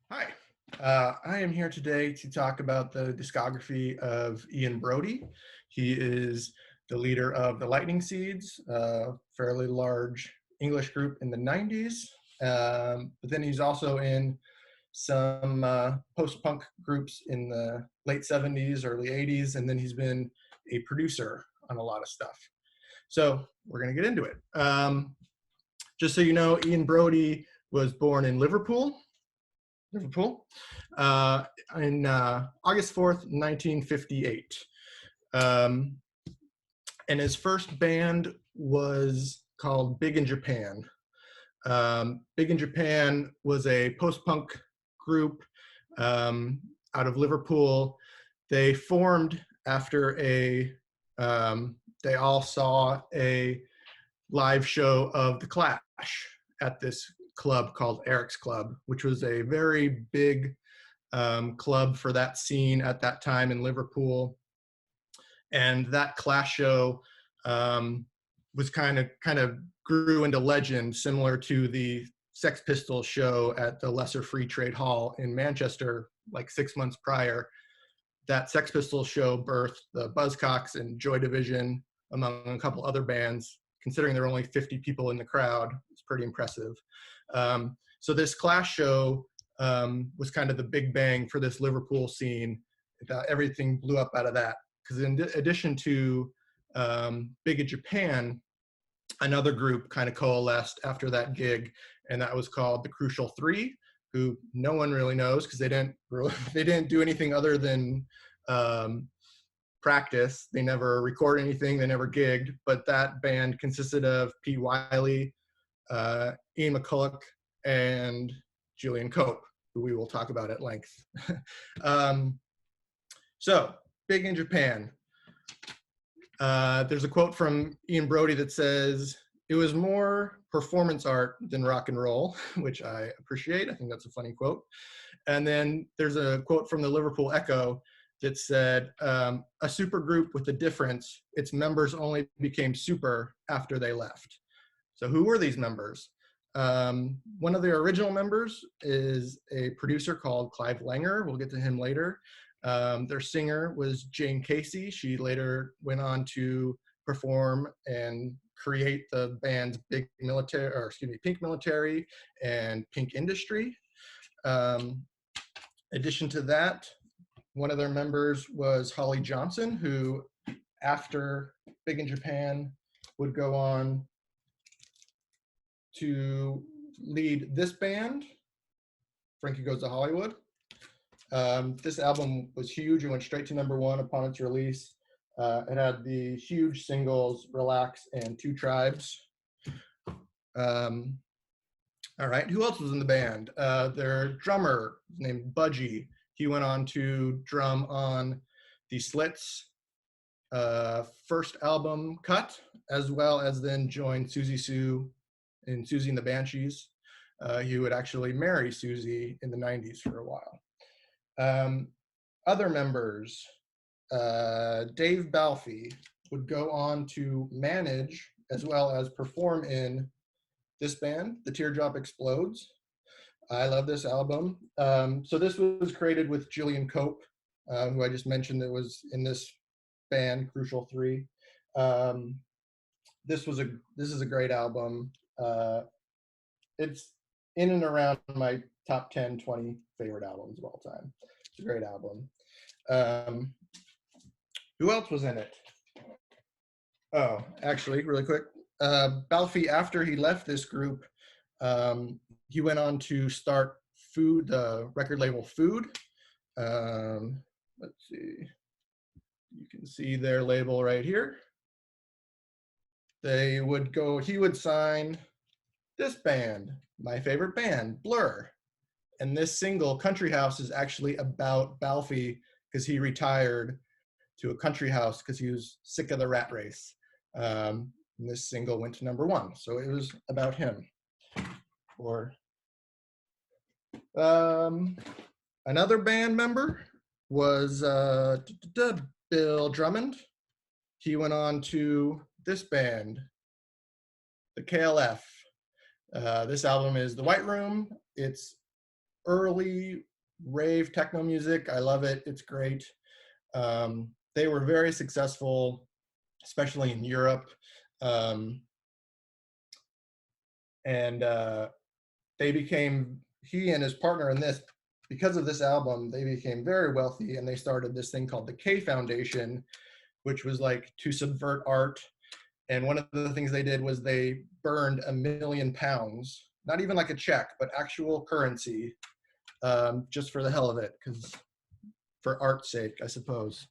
Hi, I am here today to talk about the discography of Ian Broudie. He is the leader of the Lightning Seeds, a fairly large English group in the 90s. But then he's also in some post-punk groups in the late 70s, early 80s, and then he's been a producer on a lot of stuff. So we're going to get into it. Just so you know, Ian Broudie was born in Liverpool, uh, in August 4th, 1958. Um, and his first band was called Big in Japan. Big in Japan was a post-punk group out of Liverpool. They formed after they all saw a live show of The Clash at this club called Eric's Club, which was a very big club for that scene at that time in Liverpool. And that Clash show was kind of grew into legend, similar to the Sex Pistols show at the Lesser Free Trade Hall in Manchester, like 6 months prior. That Sex Pistols show birthed the Buzzcocks and Joy Division, among a couple other bands. Considering there were only 50 people in the crowd, it's pretty impressive. So this Clash show was kind of the big bang for this Liverpool scene. Everything blew up out of that. Because in addition to Big in Japan, another group kind of coalesced after that gig, and that was called the Crucial Three, who no one really knows because they didn't do anything other than practice. They never record anything. They never gigged. But that band consisted of Pete Wiley, Ian McCulloch, and Julian Cope, who we will talk about at length. So, Big in Japan. There's a quote from Ian Broudie that says, "It was more performance art than rock and roll," which I appreciate. I think that's a funny quote. And then there's a quote from the Liverpool Echo that said, "A super group with a difference, its members only became super after they left." So who were these members? One of their original members is a producer called Clive Langer. We'll get to him later. Their singer was Jane Casey. She later went on to perform and create the bands Pink Military and Pink Industry. Addition to that, one of their members was Holly Johnson, who after Big in Japan would go on to lead this band, Frankie Goes to Hollywood. This album was huge. It went straight to #1 upon its release. It had the huge singles Relax and Two Tribes. All right, who else was in the band? Their drummer named Budgie. He went on to drum on the Slits first album Cut, as well as then joined Susie Sue in Susie and the Banshees. He would actually marry Susie in the 90s for a while. Other members, Dave Balfe would go on to manage as well as perform in this band, The Teardrop Explodes. I love this album. So this was created with Julian Cope, who I just mentioned that was in this band, Crucial Three. This is a great album. It's in and around my top 10, 20 favorite albums of all time. It's a great album. Who else was in it? Oh, actually, really quick. Balfe, after he left this group, he went on to start the record label Food. Let's see. You can see their label right here. He would sign this band, my favorite band, Blur. And this single, Country House, is actually about Balfe because he retired to a country house because he was sick of the rat race. And this single went to #1, so it was about him. Or another band member was Bill Drummond. He went on to this band, the KLF. This album is The White Room. It's early rave techno music. I love it. It's great. They were very successful, especially in Europe. And they became, he and his partner in this, because of this album, they became very wealthy, and they started this thing called the K Foundation, which was like to subvert art. And one of the things they did was they burned £1 million, not even like a check, but actual currency, just for the hell of it, because for art's sake, I suppose.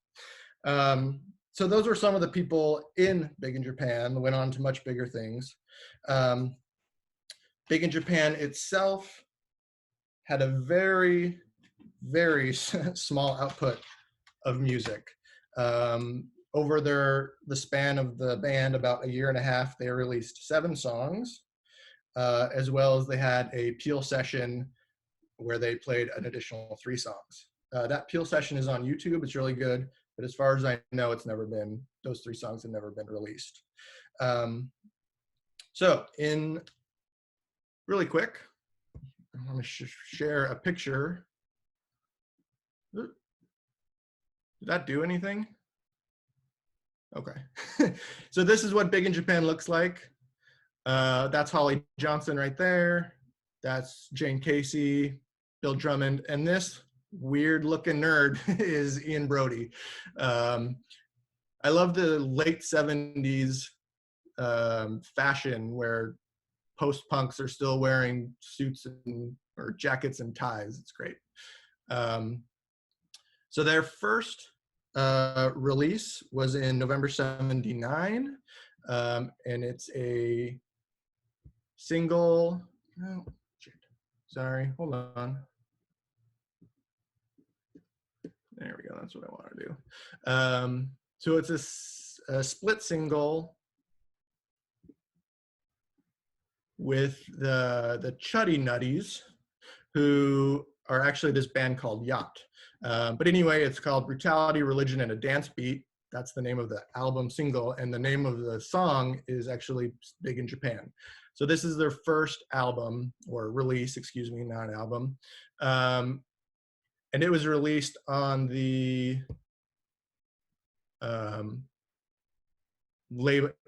So those were some of the people in Big in Japan, went on to much bigger things. Big in Japan itself had a very, very small output of music. Over the span of the band, about 1.5 years, they released 7 songs, as well as they had a Peel session where they played an additional 3 songs. That Peel session is on YouTube. It's really good, but as far as I know, those 3 songs have never been released. So really quick, I'm going to share a picture. Did that do anything? Okay. So this is what Big in Japan looks like. That's Holly Johnson right there. That's Jane Casey, Bill Drummond, and this weird looking nerd is Ian Broudie. I love the late 70s fashion where post-punks are still wearing suits or jackets and ties. It's great. So their first release was in November 79, and it's a single. Oh, shit. Sorry, hold on. There we go. That's what I want to do. So it's a split single with the Chuddy Nutties, who are actually this band called Yacht. But anyway, it's called Brutality, Religion, and a Dance Beat. That's the name of the album single, and the name of the song is actually Big in Japan. So this is their first album, or release, excuse me, not an album. And it was released on the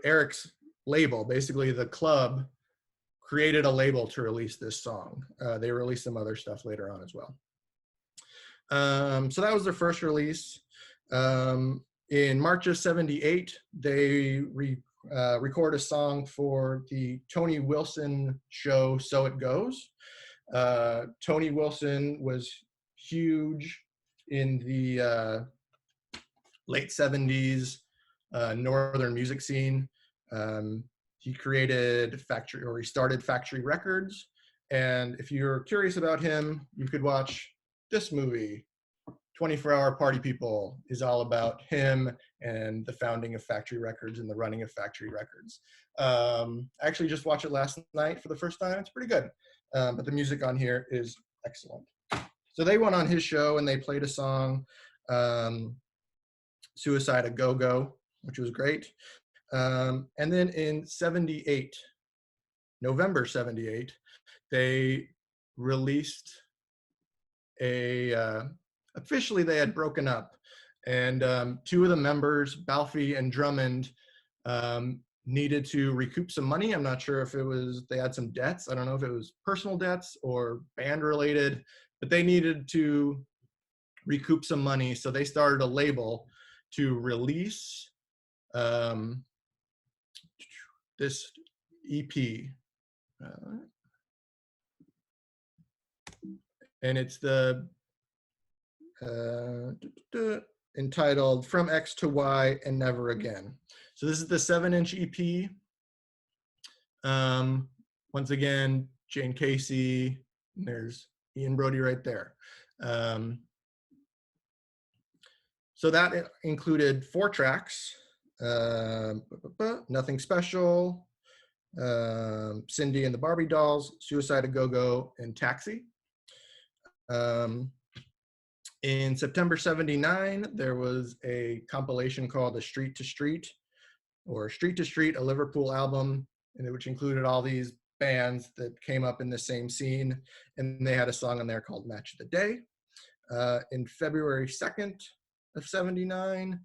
Eric's label. Basically, the club created a label to release this song. They released some other stuff later on as well. So that was their first release. In March of 78, they record a song for the Tony Wilson show, So It Goes. Tony Wilson was huge in the late 70s northern music scene. He created he started Factory Records. And if you're curious about him, you could watch this movie, 24-Hour Party People, is all about him and the founding of Factory Records and the running of Factory Records. I actually just watched it last night for the first time. It's pretty good, but the music on here is excellent. So they went on his show and they played a song, Suicide a Go-Go, which was great. And then in 78, November 78, they released officially they had broken up, and 2 of the members, Balfe and Drummond, needed to recoup some money. I'm not sure if they had some debts. I don't know if it was personal debts or band related, but they needed to recoup some money. So they started a label to release this EP. And it's entitled From X to Y and Never Again. So this is the 7-inch EP. Once again, Jane Casey, and there's Ian Broudie right there. So that included 4 tracks, Nothing Special, Cindy and the Barbie Dolls, Suicide a Go-Go, and Taxi. In September 79, there was a compilation called A Street to Street, or Street to Street, a Liverpool album, and which included all these bands that came up in the same scene, and they had a song on there called Match of the Day. In February 2nd of 79,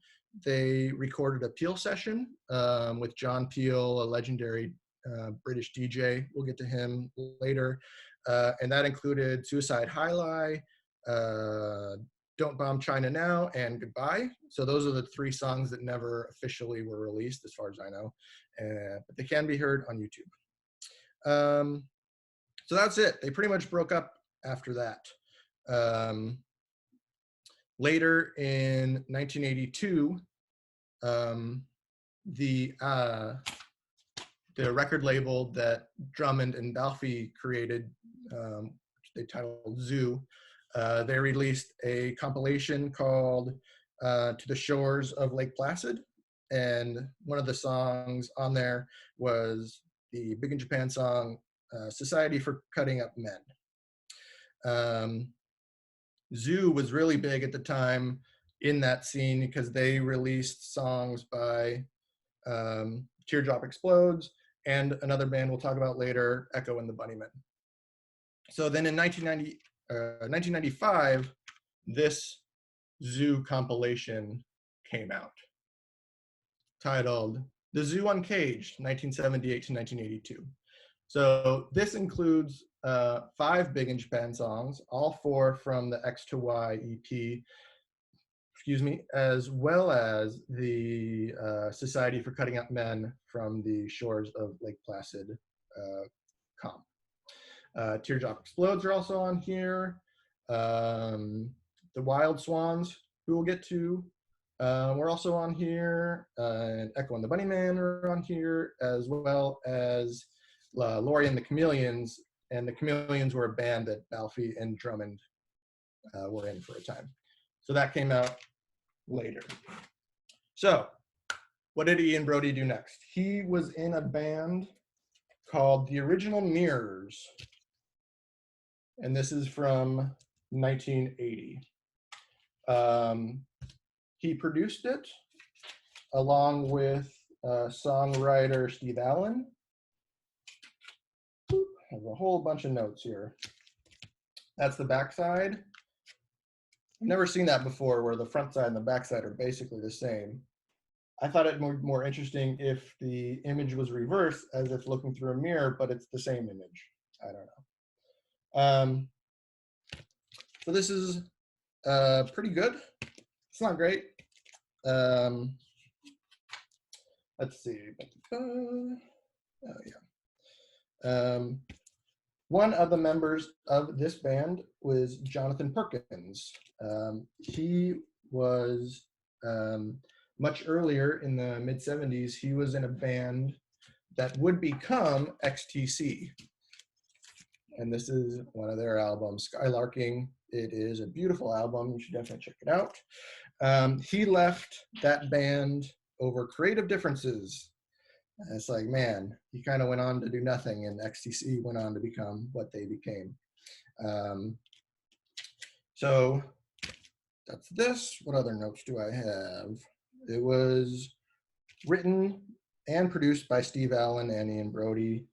they recorded a Peel session with John Peel, a legendary British DJ. We'll get to him later. And that included Suicide High-Lie, Don't Bomb China Now, and Goodbye. So those are the 3 songs that never officially were released, as far as I know. But they can be heard on YouTube. So that's it. They pretty much broke up after that. Later in 1982, the record label that Drummond and Balfe created, which they titled Zoo, they released a compilation called To the Shores of Lake Placid. And one of the songs on there was the Big in Japan song, Society for Cutting Up Men. Zoo was really big at the time in that scene because they released songs by Teardrop Explodes and another band we'll talk about later, Echo and the Bunnymen. So then in 1995, this Zoo compilation came out, titled The Zoo Uncaged, 1978 to 1982. So this includes 5 Big in Japan songs, all 4 from the X to Y EP, as well as the Society for Cutting Up Men from the Shores of Lake Placid comp. Teardrop Explodes are also on here. The Wild Swans, who we'll get to, we're also on here. And Echo and the Bunnymen are on here, as well as Laurie and the Chameleons. And the Chameleons were a band that Balfe and Drummond were in for a time. So that came out later. So what did Ian Broudie do next? He was in a band called The Original Mirrors. And this is from 1980. He produced it along with songwriter Steve Allen. I have a whole bunch of notes here. That's the backside. I've never seen that before, where the front side and the back side are basically the same. I thought it more interesting if the image was reversed, as if looking through a mirror, but it's the same image. I don't know. So this is pretty good. It's not great. Let's see. Oh, yeah. One of the members of this band was Jonathan Perkins. He was much earlier in the mid-70s. He was in a band that would become XTC. And this is one of their albums, Skylarking. It is a beautiful album. You should definitely check it out. He left that band over creative differences. And it's like, man, he kind of went on to do nothing, and XTC went on to become what they became. So that's this. What other notes do I have? It was written and produced by Steve Allen and Ian Broudie.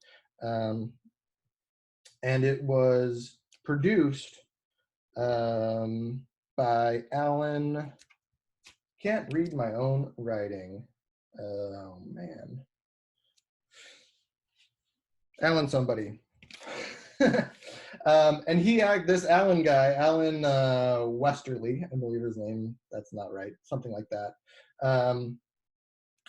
And it was produced by Alan. Can't read my own writing. Oh, man. Alan somebody. And this Alan guy, Alan Westerly, I believe his name, that's not right, something like that.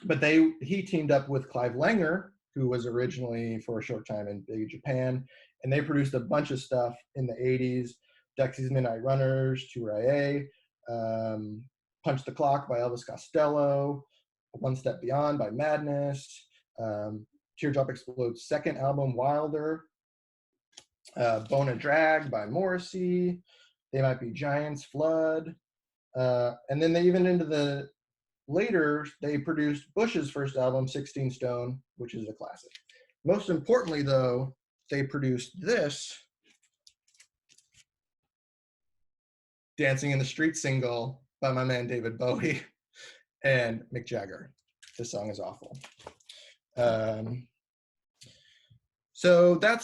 But he teamed up with Clive Langer, who was originally for a short time in Big Japan, and they produced a bunch of stuff in the 80s. Dexy's Midnight Runners, Touraye, Punch the Clock by Elvis Costello, One Step Beyond by Madness, Teardrop Explode's second album, Wilder, Bone and Drag by Morrissey, They Might Be Giants, Flood, and then they even into the later, they produced Bush's first album, 16 Stone, which is a classic. Most importantly, though, they produced this Dancing in the Street single by my man David Bowie and Mick Jagger. This song is awful. So that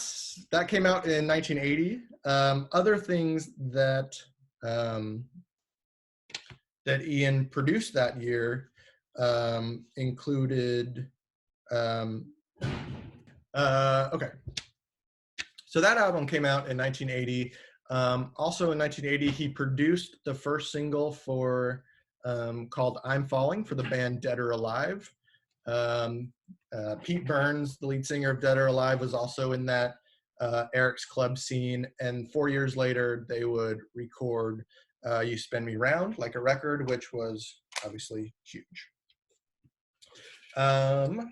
came out in 1980. Other things that that Ian produced that year included. Okay, so that album came out in 1980. Also in 1980, he produced the first single for called "I'm Falling" for the band Dead or Alive. Pete Burns, the lead singer of Dead or Alive, was also in that Eric's Club scene, and 4 years later, they would record "You Spin Me Round" like a record, which was obviously huge. The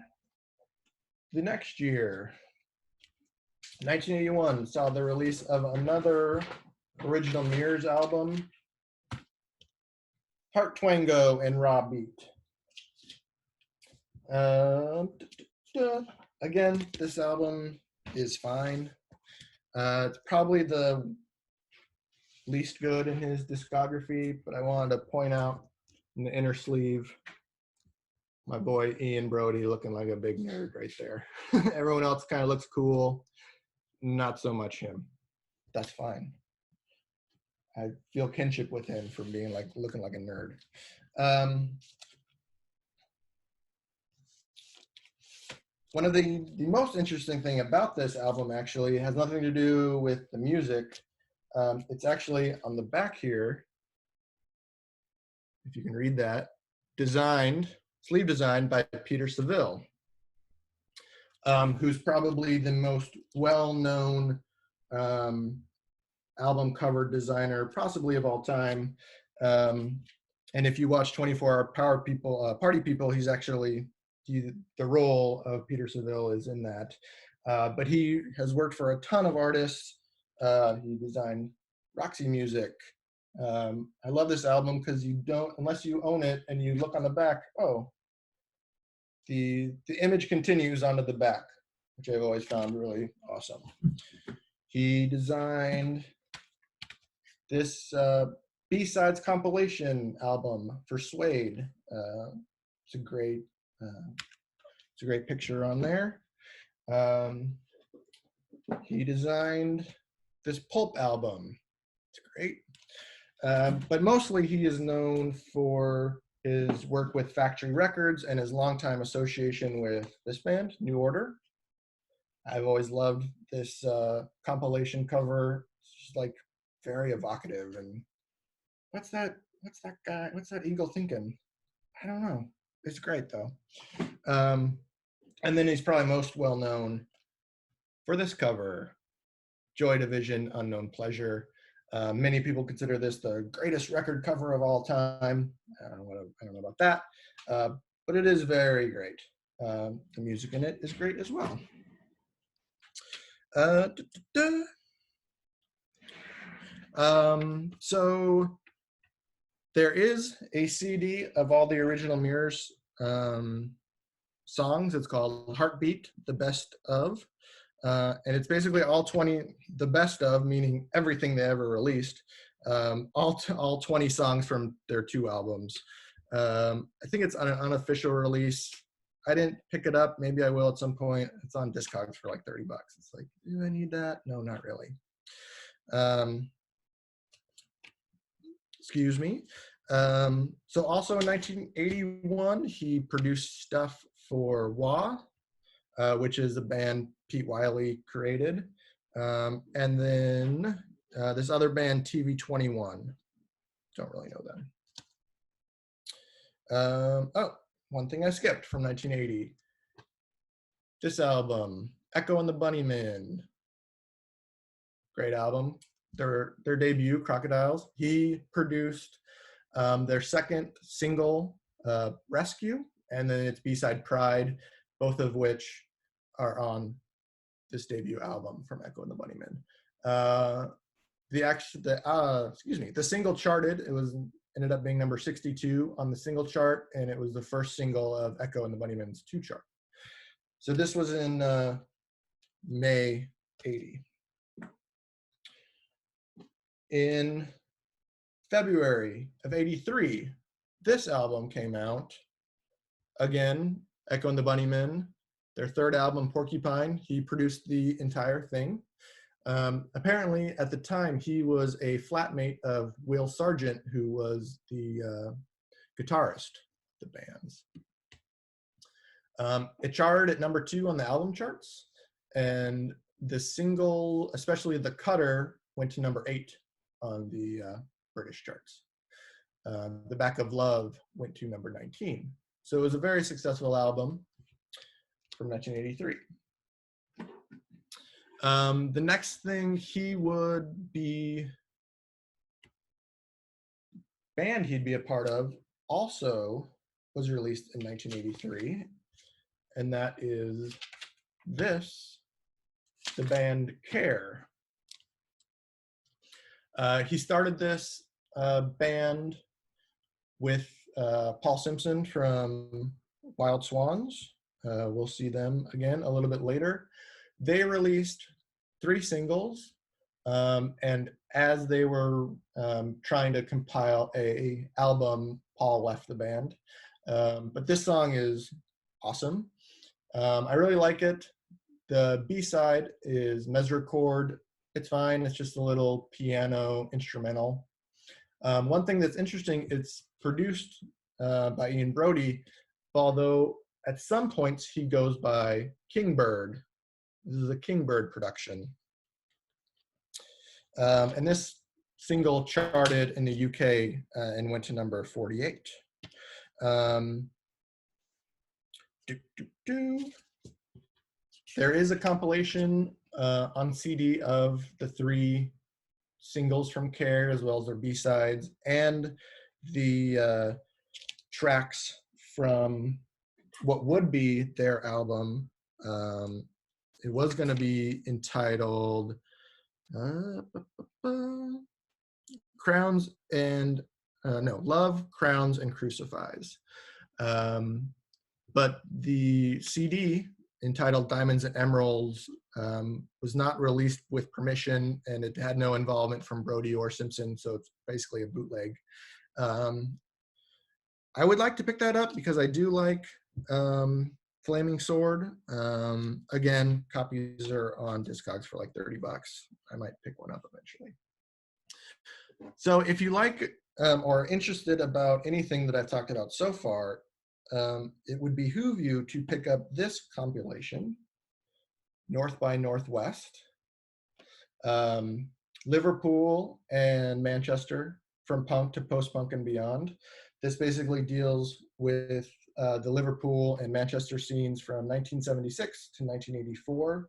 next year, 1981, saw the release of another original Mirrors album, Heart Twango and Raw Beat. Again, this album is fine. It's probably the least good in his discography, but I wanted to point out in the inner sleeve, my boy Ian Broudie looking like a big nerd right there. Everyone else kind of looks cool, not so much him. That's fine. I feel kinship with him for being like looking like a nerd. One of the most interesting thing about this album actually has nothing to do with the music. It's actually on the back here, if you can read that, sleeve designed by Peter Saville, who's probably the most well-known album cover designer possibly of all time. And if you watch 24 Hour Party People, he's actually, the role of Peter Saville is in that. But he has worked for a ton of artists. He designed Roxy Music. I love this album because you don't, unless you own it and you look on the back, oh, the image continues onto the back, which I've always found really awesome. He designed this B-sides compilation album for Suede. It's a great picture on there. He designed this Pulp album. It's great. But mostly he is known for his work with Factory Records and his longtime association with this band, New Order. I've always loved this compilation cover. It's just like very evocative. And what's that guy? What's that eagle thinking? I don't know. It's great though. And then he's probably most well known for this cover, Joy Division, Unknown Pleasure. Many people consider this the greatest record cover of all time. I don't know about that, but it is very great. The music in it is great as well. So there is a CD of all the original Mirrors songs. It's called Heartbeat, the best of. And it's basically all 20, the best of, meaning everything they ever released, all 20 songs from their 2 albums. I think it's on an unofficial release. I didn't pick it up. Maybe I will at some point. It's on Discogs for like $30. It's like, do I need that? No, not really. Excuse me. So also in 1981, he produced stuff for Wah, which is a band Pete Wiley created. And then this other band, TV21. Don't really know them. Oh, one thing I skipped from 1980. This album, Echo and the Bunnymen. Great album. Their debut, Crocodiles. He produced their second single, Rescue, and then its B-side Pride, both of which are on this debut album from Echo and the Bunnymen. The single charted. It ended up being number 62 on the single chart, and it was the first single of Echo and the Bunnymen's 2 chart. So this was in May 80. In February of 83, this album came out. Again, Echo and the Bunnymen. Their third album, Porcupine, he produced the entire thing. Apparently, at the time, he was a flatmate of Will Sargent, who was the guitarist of the bands. It charted at #2 on the album charts, and the single, especially The Cutter, went to #8 on the British charts. The Back of Love went to #19. So it was a very successful album from 1983. The next thing band he'd be a part of also was released in 1983, and that is this, the band Care. He started this band with Paul Simpson from Wild Swans. We'll see them again a little bit later. They released 3 singles, and as they were trying to compile a album, Paul left the band. But this song is awesome. I really like it. The B-side is Mesricord. It's fine. It's just a little piano instrumental. One thing that's interesting, it's produced by Ian Broudie, although at some points he goes by Kingbird. This is a Kingbird production. And this single charted in the UK and went to #48. There is a compilation on CD of the 3 singles from Care, as well as their B-sides, and the tracks from what would be their album. It was going to be entitled Crowns and Love, Crowns, and Crucifix. But the CD entitled Diamonds and Emeralds was not released with permission, and it had no involvement from Broudie or Simpson, so it's basically a bootleg. I would like to pick that up because I do like Flaming Sword. Again, copies are on Discogs for like $30. I might pick one up eventually. So if you like or are interested about anything that I've talked about so far, it would behoove you to pick up this compilation, North by Northwest, Liverpool and Manchester, from punk to post-punk and beyond. This basically deals with the Liverpool and Manchester scenes from 1976 to 1984.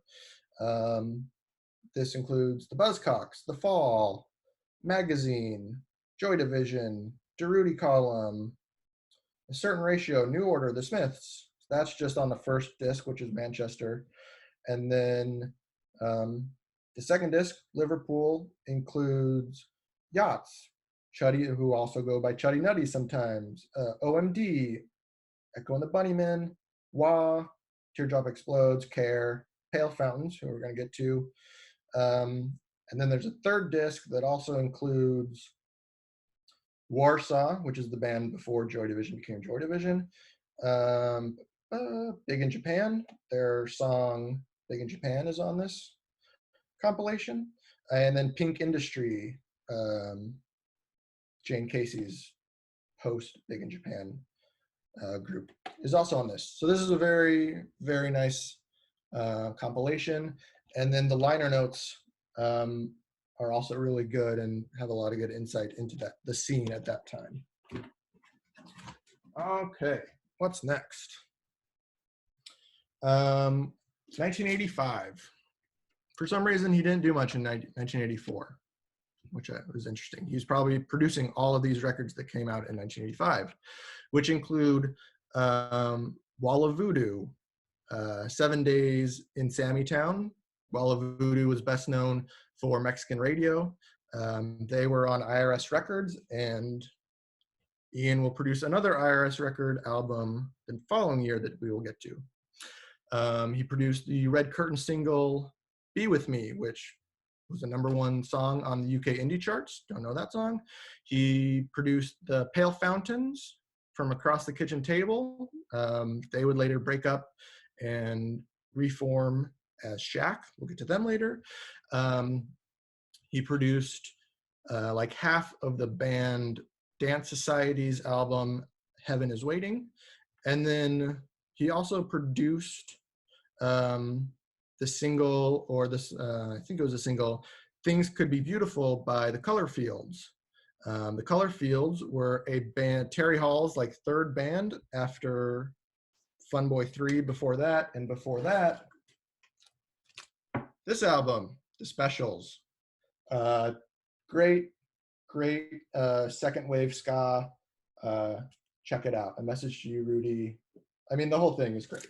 This includes the Buzzcocks, The Fall, Magazine, Joy Division, Durruti Column, A Certain Ratio, New Order, The Smiths. That's just on the first disc, which is Manchester. And then the second disc, Liverpool, includes Yachts, Chuddy, who also go by Chuddy Nutty sometimes, OMD, Echo and the Bunnymen, Wah, Teardrop Explodes, Care, Pale Fountains, who we're going to get to. And then there's a third disc that also includes Warsaw, which is the band before Joy Division became Joy Division. Big in Japan, their song Big in Japan is on this compilation. And then Pink Industry, Jane Casey's post Big in Japan group, is also on this. So this is a very, very nice compilation. And then the liner notes are also really good and have a lot of good insight into the scene at that time. Okay, what's next? 1985. For some reason, he didn't do much in 1984, which was interesting. He was probably producing all of these records that came out in 1985, which include Wall of Voodoo, 7 Days in Sammystown. Wall of Voodoo was best known for Mexican radio. They were on IRS Records, and Ian will produce another IRS record album the following year that we will get to. He produced the Red Curtain single, Be With Me, which was the #1 song on the UK indie charts. Don't know that song. He produced the Pale Fountains from Across the Kitchen Table. They would later break up and reform as Shack. We'll get to them later. He produced like half of the band Dance Society's album Heaven is Waiting. And then he also produced the single, or this, I think it was a single, Things Could Be Beautiful by the Colourfields. The Colourfields were a band, Terry Hall's like third band after Fun Boy 3 before that, and before that, this album, The Specials. Great second wave ska. Check it out. A Message to You, Rudy. I mean, the whole thing is great.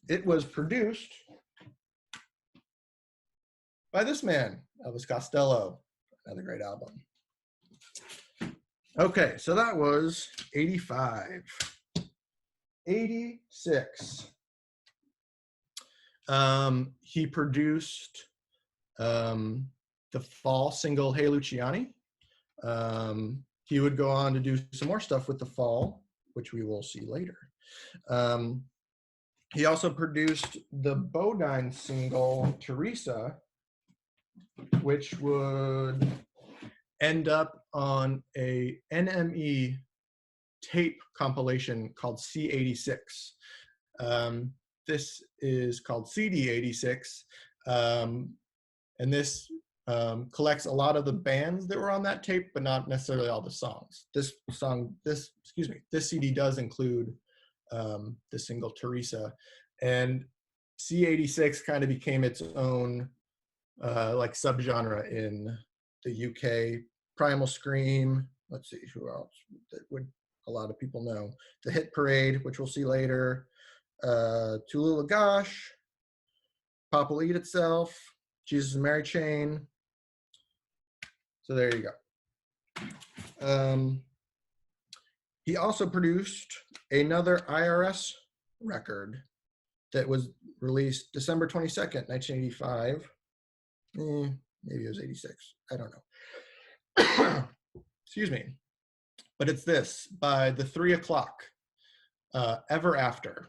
It was produced by this man, Elvis Costello. Another great album. Okay, so that was 85. 86. He produced the fall single Hey Luciani. He would go on to do some more stuff with the fall, which we will see later. He also produced the Bodines single Teresa, which would end up on a NME tape compilation called C86. This is called CD86, and this collects a lot of the bands that were on that tape, but not necessarily all the songs. This CD does include the single Teresa, and C86 kind of became its own like subgenre in the UK. Primal Scream, let's see who else that would a lot of people know. The Hit Parade, which we'll see later. Tulu Lagash, Pop Will Eat Itself, Jesus and Mary Chain. So there you go. He also produced another IRS record that was released December 22nd, 1985. Maybe it was 86. I don't know. Excuse me. But it's this, by the 3 O'Clock, Ever After.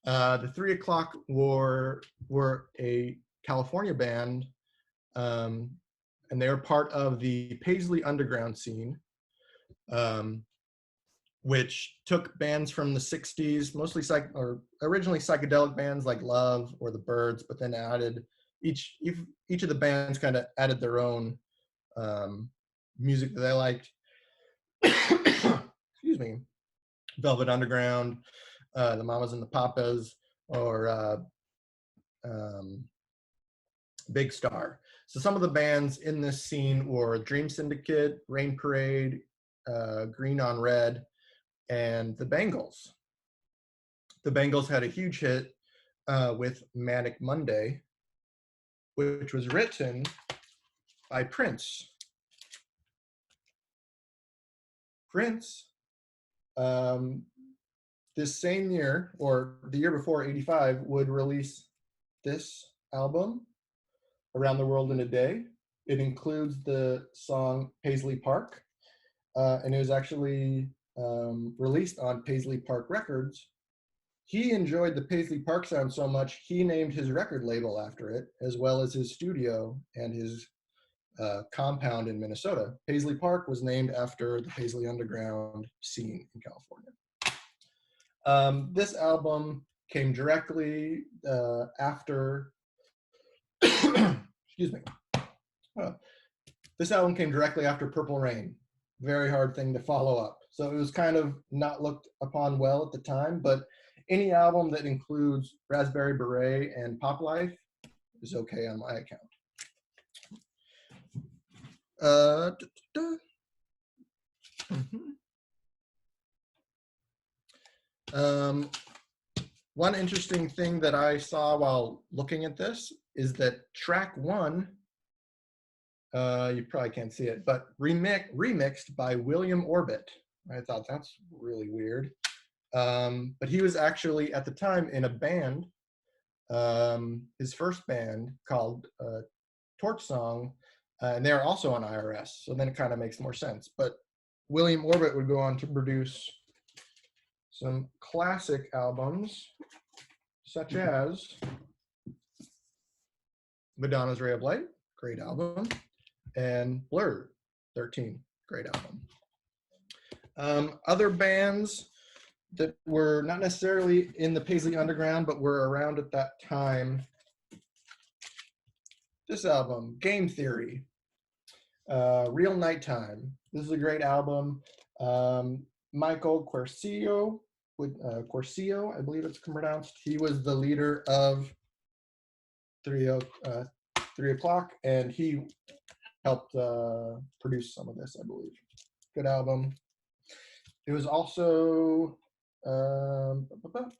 The 3 O'Clock were a California band, and they were part of the Paisley underground scene, which took bands from the 60s, mostly originally psychedelic bands like Love or the Byrds, but then added, each of the bands kind of added their own music that they liked. Excuse me. Velvet Underground, the Mamas and the Papas, or Big Star. So some of the bands in this scene were Dream Syndicate, Rain Parade, Green on Red, and the Bangles. The Bangles had a huge hit with Manic Monday, which was written by Prince. Prince, this same year, or the year before, 85, would release this album, Around the World in a Day. It includes the song Paisley Park, and it was actually released on Paisley Park Records. He enjoyed the Paisley Park sound so much, he named his record label after it, as well as his studio and his compound in Minnesota. Paisley Park was named after the Paisley Underground scene in California. This album came directly after, excuse me. This album came directly after Purple Rain. Very hard thing to follow up. So it was kind of not looked upon well at the time, but any album that includes Raspberry Beret and Pop Life is okay on my account. One interesting thing that I saw while looking at this is that track 1, you probably can't see it, but remixed by William Orbit. I thought that's really weird. But he was actually at the time in a band, his first band called Torch Song, and they're also on IRS, so then it kind of makes more sense. But William Orbit would go on to produce some classic albums. such as Madonna's Ray of Light, great album, and Blur, 13, great album. Other bands that were not necessarily in the Paisley Underground, but were around at that time. This album, Game Theory, Real Nighttime. This is a great album. Michael Quercio, I believe it's pronounced. He was the leader of 3 o'clock, and he helped produce some of this, I believe. Good album. It was also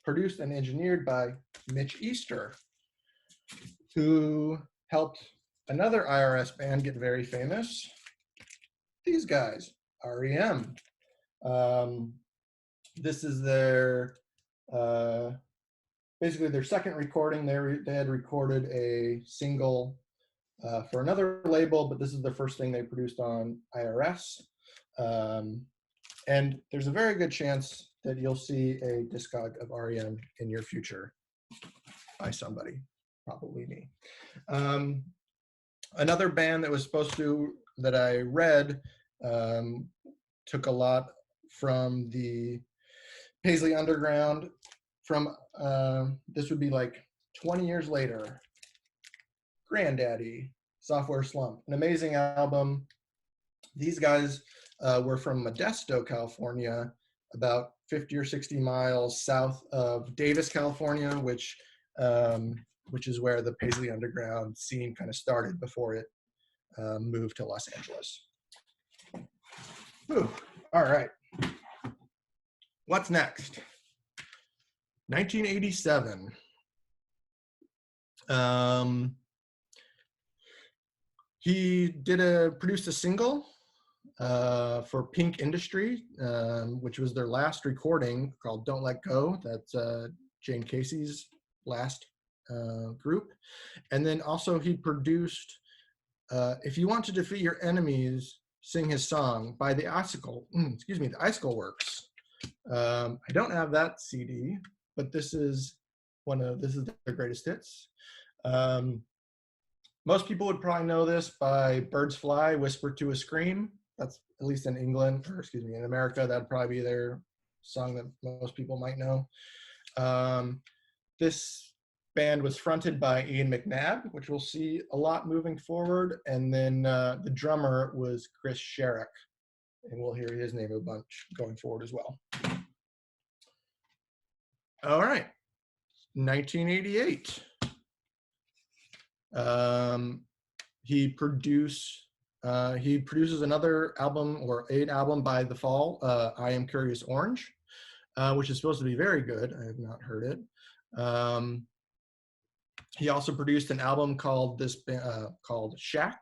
produced and engineered by Mitch Easter, who helped another IRS band get very famous. These guys, REM. This is their basically their second recording. They had recorded a single for another label, but this is the first thing they produced on IRS. And there's a very good chance that you'll see a discog of REM in your future by somebody, probably me. Another band that was supposed to, that I read, took a lot from the Paisley Underground. From this would be like 20 years later. Granddaddy, Software Slump, an amazing album. These guys were from Modesto, California, about 50 or 60 miles south of Davis, California, which is where the Paisley Underground scene kind of started before it moved to Los Angeles. Whew. All right. What's next? 1987. He produced a single for Pink Industry, which was their last recording, called Don't Let Go. That's Jane Casey's last group. And then also he produced If You Want to Defeat Your Enemies, Sing His Song by the Icicle, the Icicle Works. I don't have that CD, but this is their greatest hits. Most people would probably know this by Birds Fly, Whisper to a Scream. That's, at least in England, or excuse me, in America, that'd probably be their song that most people might know. This band was fronted by Ian McNabb, which we'll see a lot moving forward. And then the drummer was Chris Sherrick, and we'll hear his name a bunch going forward as well. All right, 1988. He produces another album, or an album by The Fall, I Am Kurious, Oranj, which is supposed to be very good. I have not heard it. He also produced an album called Shack.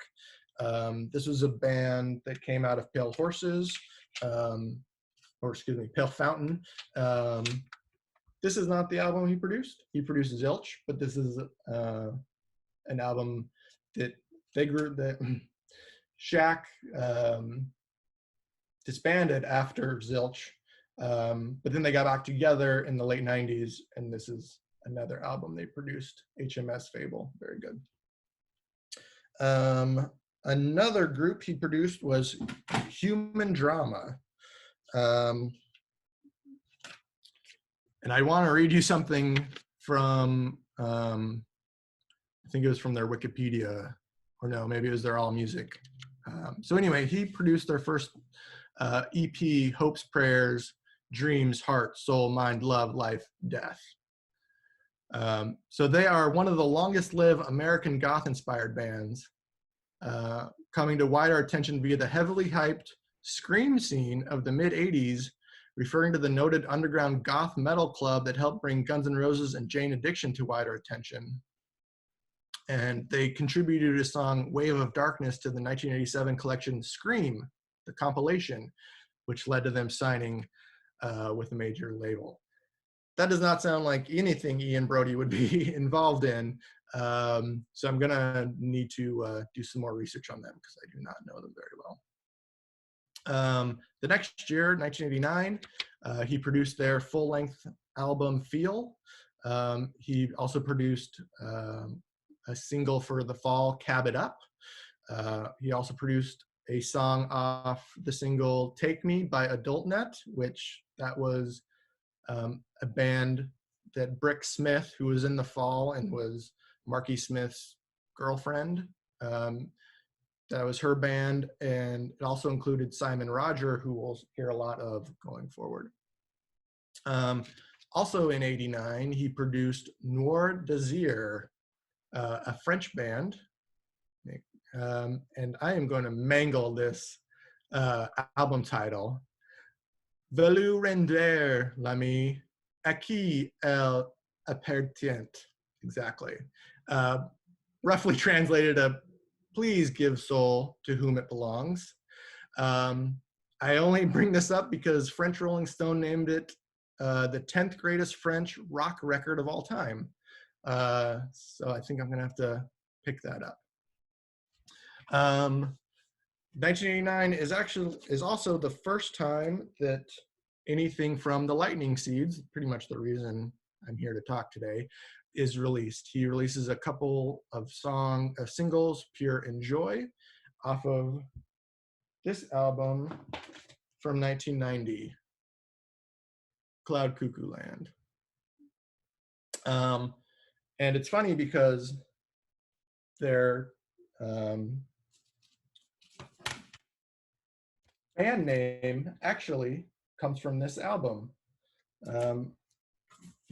This was a band that came out of Pale Horses, Pale Fountain. This is not the album he produced. He produced Zilch, but this is an album that Shack disbanded after Zilch, but then they got back together in the late 90s, and this is another album they produced, HMS Fable, very good. Another group he produced was Human Drama. And I want to read you something from, I think it was from their Wikipedia, or no, maybe it was their All Music. So anyway, he produced their first EP, Hopes, Prayers, Dreams, Heart, Soul, Mind, Love, Life, Death. So they are one of the longest lived American goth-inspired bands, coming to wider attention via the heavily hyped scream scene of the mid-'80s, referring to the noted underground goth metal club that helped bring Guns N' Roses and Jane Addiction to wider attention. And they contributed a song, Wave of Darkness, to the 1987 collection Scream, the compilation, which led to them signing with a major label. That does not sound like anything Ian Broudie would be involved in. So I'm gonna need to do some more research on them because I do not know them very well. The next year, 1989, he produced their full-length album Feel. He also produced a single for the fall, Cab It Up. He also produced a song off the single Take Me by AdultNet, which that was a band that Brick Smith, who was in the fall and was Marky Smith's girlfriend, that was her band, and it also included Simon Roger, who we'll hear a lot of going forward. Also in '89, he produced Noir Désir, a French band, and I am going to mangle this album title. Veuillez, rendre, l'ami, elle, appartient. Exactly. Roughly translated a please give soul to whom it belongs. I only bring this up because French Rolling Stone named it the 10th greatest French rock record of all time. So I think I'm gonna have to pick that up. 1989 is also the first time that anything from the Lightning Seeds, pretty much the reason I'm here to talk today, is released. He releases a couple of singles, Pure and Joy, off of this album from 1990, Cloudcuckooland. And it's funny because their band name actually comes from this album.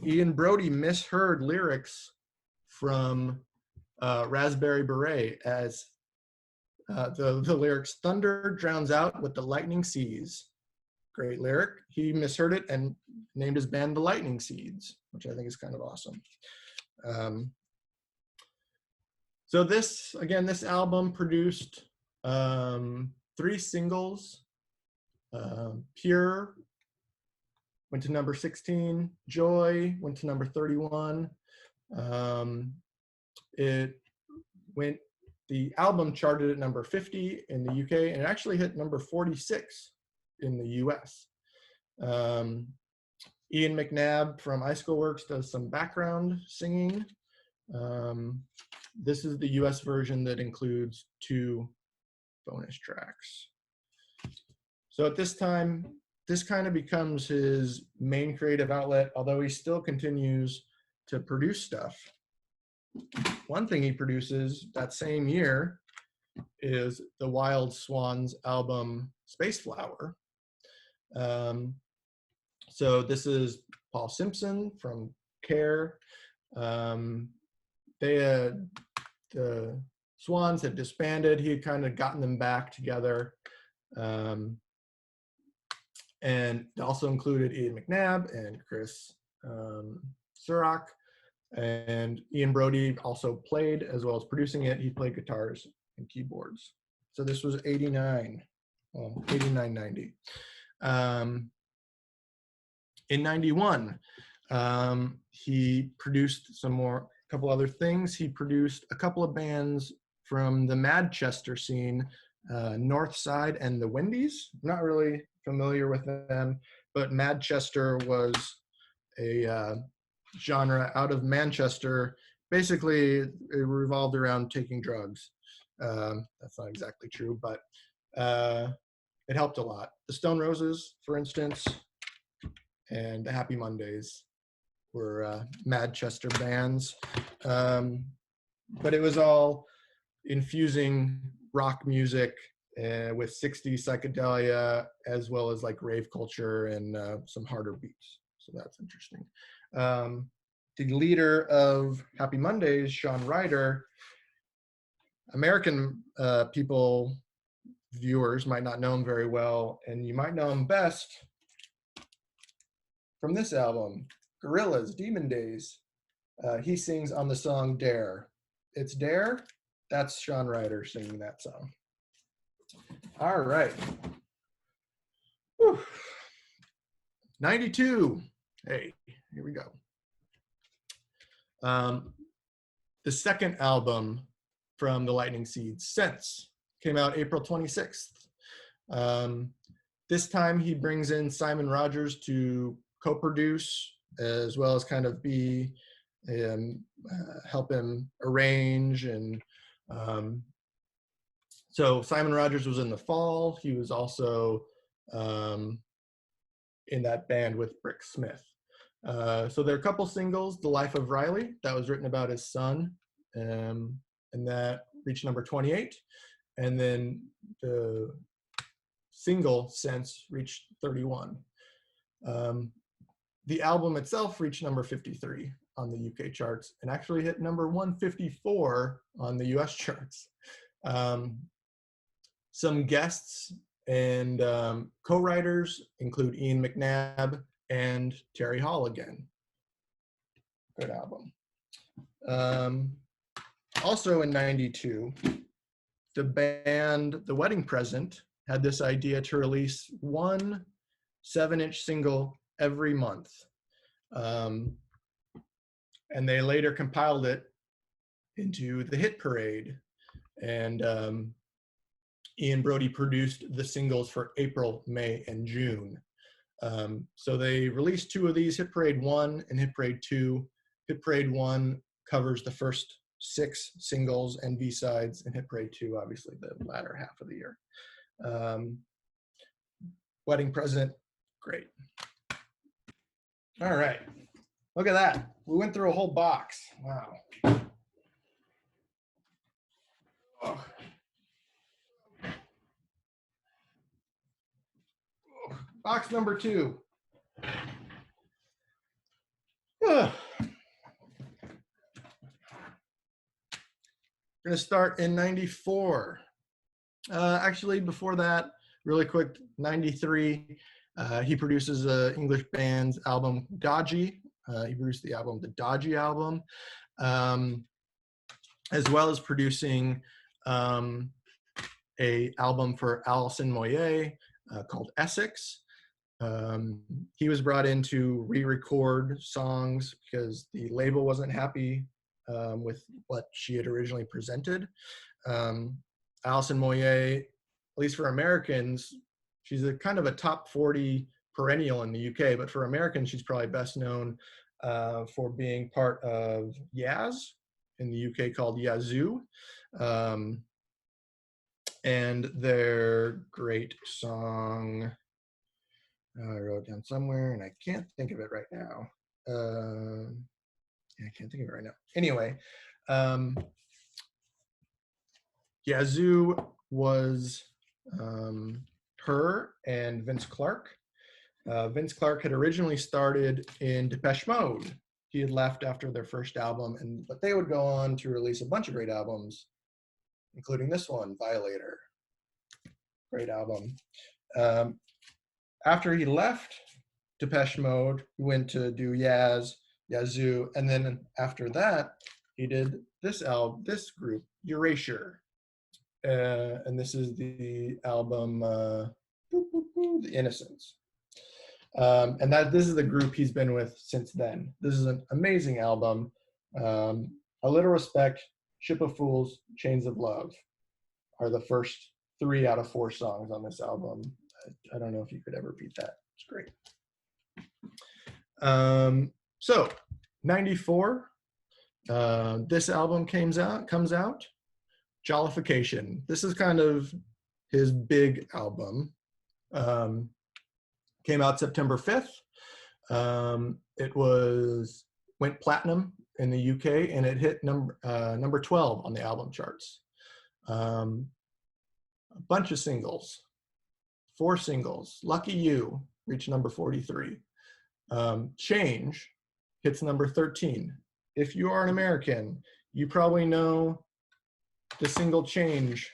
Ian Broudie misheard lyrics from Raspberry Beret as the lyrics, thunder drowns out what the lightning sees. Great lyric. He misheard it and named his band the Lightning Seeds, which I think is kind of awesome. So this album produced 3 singles. Pure went to number 16. Joy went to number 31. The album charted at number 50 in the UK, and it actually hit number 46 in the US. Ian McNabb from Icicle Works does some background singing. This is the US version that includes 2 bonus tracks. So at this time, this kind of becomes his main creative outlet, although he still continues to produce stuff. One thing he produces that same year is the Wild Swans album, Space Flower. So this is Paul Simpson from Care. The Swans had disbanded. He had kind of gotten them back together. And it also included Ian McNabb and Chris Surrock. And Ian Broudie also played, as well as producing it. He played guitars and keyboards. So this was 89, 90. In 91, he produced a couple other things. He produced a couple of bands from the Manchester scene, Northside and the Wendy's. Not really familiar with them, but Manchester was a genre out of Manchester. Basically, it revolved around taking drugs. That's not exactly true, but it helped a lot. The Stone Roses, for instance, and the Happy Mondays were Manchester bands. But it was all infusing rock music with 60s psychedelia, as well as like rave culture and some harder beats. So that's interesting. The leader of Happy Mondays, Sean Ryder, American viewers might not know him very well, and you might know him best from this album, Gorillaz, Demon Days. He sings on the song Dare. It's Dare, that's Sean Ryder singing that song. All right. Whew. 92. Hey, here we go. The second album from the Lightning Seeds, Sense, came out April 26th. This time he brings in Simon Rogers to co-produce as well as kind of be help him arrange. And so Simon Rogers was in the fall. He was also in that band with Brick Smith. So there are a couple singles. The Life of Riley, that was written about his son, and that reached number 28. And then the single Sense reached 31. The album itself reached number 53 on the UK charts and actually hit number 154 on the US charts. Some guests and co-writers include Ian McNabb and Terry Hall again. Good album. Also in '92, the band The Wedding Present had this idea to release one 7-inch single every month. And they later compiled it into the Hit Parade. And Ian Broudie produced the singles for April, May, and June. So they released 2 of these, Hit Parade 1 and Hit Parade 2. Hit Parade 1 covers the first 6 singles and B-sides, and Hit Parade 2, obviously, the latter half of the year. Wedding Present, great. All right, look at that. We went through a whole box. Wow. Oh. Box number 2. We're going to start in '94. Actually, before that, really quick, '93, he produces an English band's album, Dodgy. He produced the album, the Dodgy album, as well as producing a album for Alison Moyet called Essex. He was brought in to re-record songs because the label wasn't happy with what she had originally presented. Alison Moyet, at least for Americans, she's a kind of a top 40 perennial in the UK, but for Americans, she's probably best known for being part of Yaz, in the UK called Yazoo, and their great song, I wrote down somewhere and I can't think of it right now. I can't think of it right now. Anyway, Yazoo was her and Vince Clarke. Vince Clarke had originally started in Depeche Mode. He had left after their first album, but they would go on to release a bunch of great albums, including this one, Violator. Great album. After he left Depeche Mode, he went to do Yazoo, and then after that, he did this group, Erasure. And this is the album, The Innocents. And this is the group he's been with since then. This is an amazing album. A Little Respect, Ship of Fools, Chains of Love are the first 3 out of 4 songs on this album. I don't know if you could ever beat that. It's great. So, '94, this album comes out, Jellification. This is kind of his big album. Came out September 5th. It went platinum in the UK, and it hit number 12 on the album charts. A bunch of singles, 4 singles. Lucky You reached number 43. Change hits number 13. If you are an American, you probably know the single Change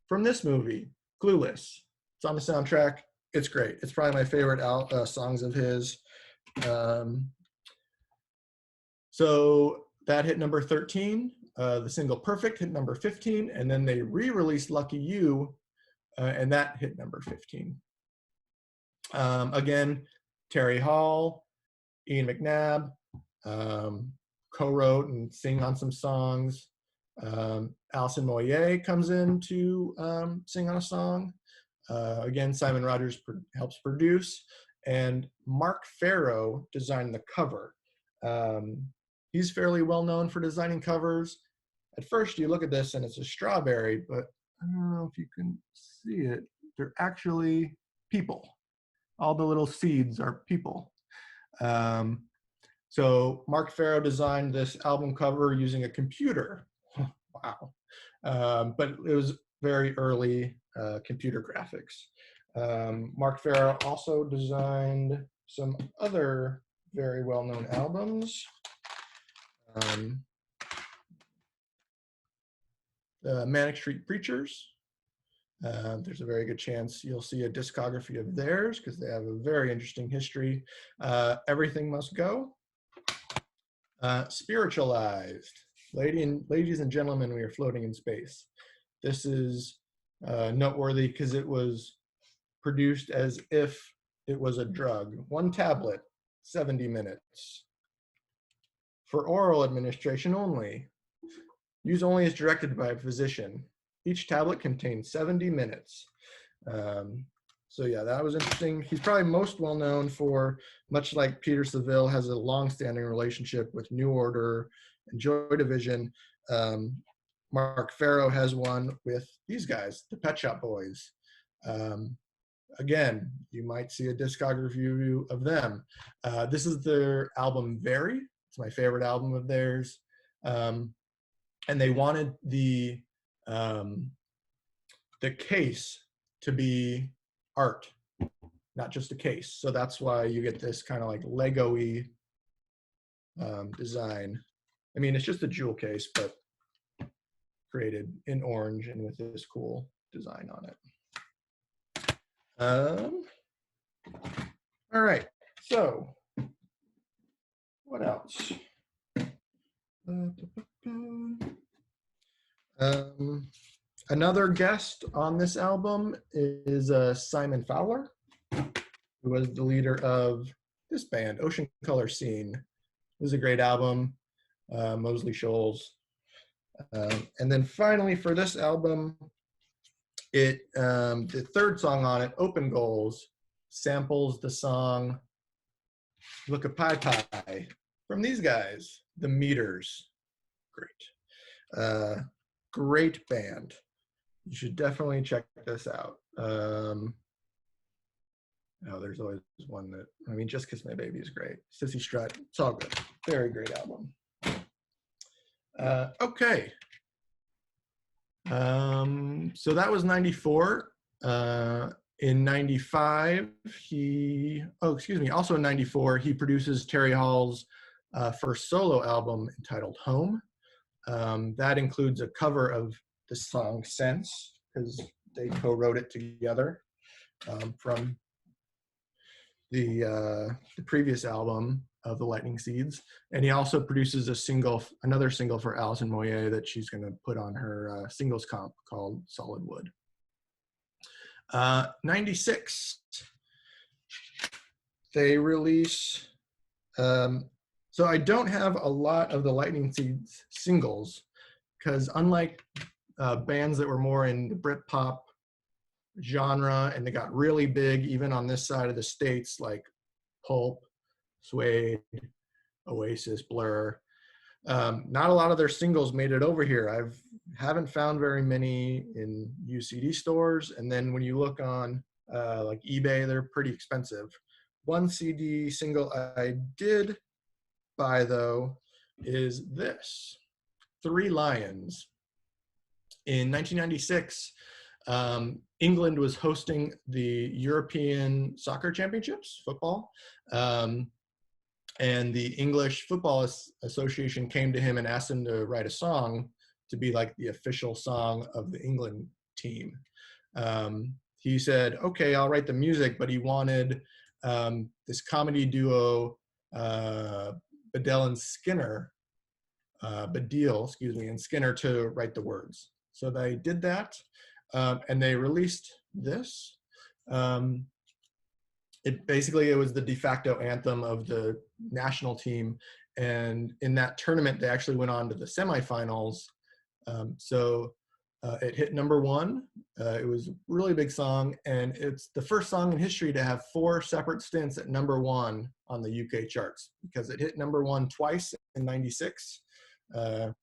from this movie, Clueless. It's on the soundtrack. It's great. It's probably my favorite songs of his. So that hit number 13. The single Perfect hit number 15, and then they re-released Lucky You, and that hit number 15. Again, Terry Hall, Ian McNabb co-wrote and sing on some songs. Alison Moyet comes in to sing on a song. Again, Simon Rogers helps produce, and Mark Farrow designed the cover. He's fairly well known for designing covers. At first, you look at this and it's a strawberry, but I don't know if you can see it. They're actually people. All the little seeds are people. So Mark Farrow designed this album cover using a computer. Wow. But it was very early computer graphics. Mark Farrow also designed some other very well-known albums. Manic Street Preachers. There's a very good chance you'll see a discography of theirs because they have a very interesting history. Everything Must Go. Spiritualized. Ladies and gentlemen, we are floating in space. This is noteworthy because it was produced as if it was a drug. 1 tablet, 70 minutes. For oral administration only. Use only as directed by a physician. Each tablet contains 70 minutes. So yeah, that was interesting. He's probably most well known for, much like Peter Saville has a long-standing relationship with New Order and Joy Division. Mark Farrow has one with these guys, the Pet Shop Boys. Again, you might see a discography review of them. This is their album Very. It's my favorite album of theirs. And they wanted the case to be art, not just a case. So that's why you get this kind of like Lego-y design. I mean, it's just a jewel case, but created in orange and with this cool design on it. All right, so what else? Another guest on this album is Simon Fowler, who was the leader of this band, Ocean Color Scene. It was a great album, Mosley Shoals. And then finally for this album, the third song on it, Open Goals, samples the song Look a Pie Pie from these guys, the Meters. Great. Great band. You should definitely check this out. Oh, there's always one that, I mean, Just Kiss My Baby is great. Sissy Strut, it's all good. Very great album. Okay. So that was 94. In 95, also in 94, he produces Terry Hall's first solo album entitled Home. That includes a cover of the song Sense, because they co-wrote it together from the previous album of the Lightning Seeds. And he also produces another single for Alison Moyet that she's going to put on her singles comp called Solid Wood. 96, they release, so I don't have a lot of the Lightning Seeds singles because unlike bands that were more in the Britpop genre and they got really big even on this side of the States, like Pulp, Suede, Oasis, Blur, not a lot of their singles made it over here. Haven't found very many in UCD stores, and then when you look on like eBay, they're pretty expensive. One CD single I did buy though is this, Three Lions. In 1996, England was hosting the European Soccer Championships, football. And the English Football Association came to him and asked him to write a song to be like the official song of the England team. He said, okay, I'll write the music, but he wanted this comedy duo, Baddiel and Skinner, and Skinner to write the words. So they did that, and they released this. It was the de facto anthem of the national team. And in that tournament, they actually went on to the semifinals. So it hit #1 It was a really big song, and it's the first song in history to have 4 separate stints at #1 on the UK charts, because it hit #1 twice in '96, and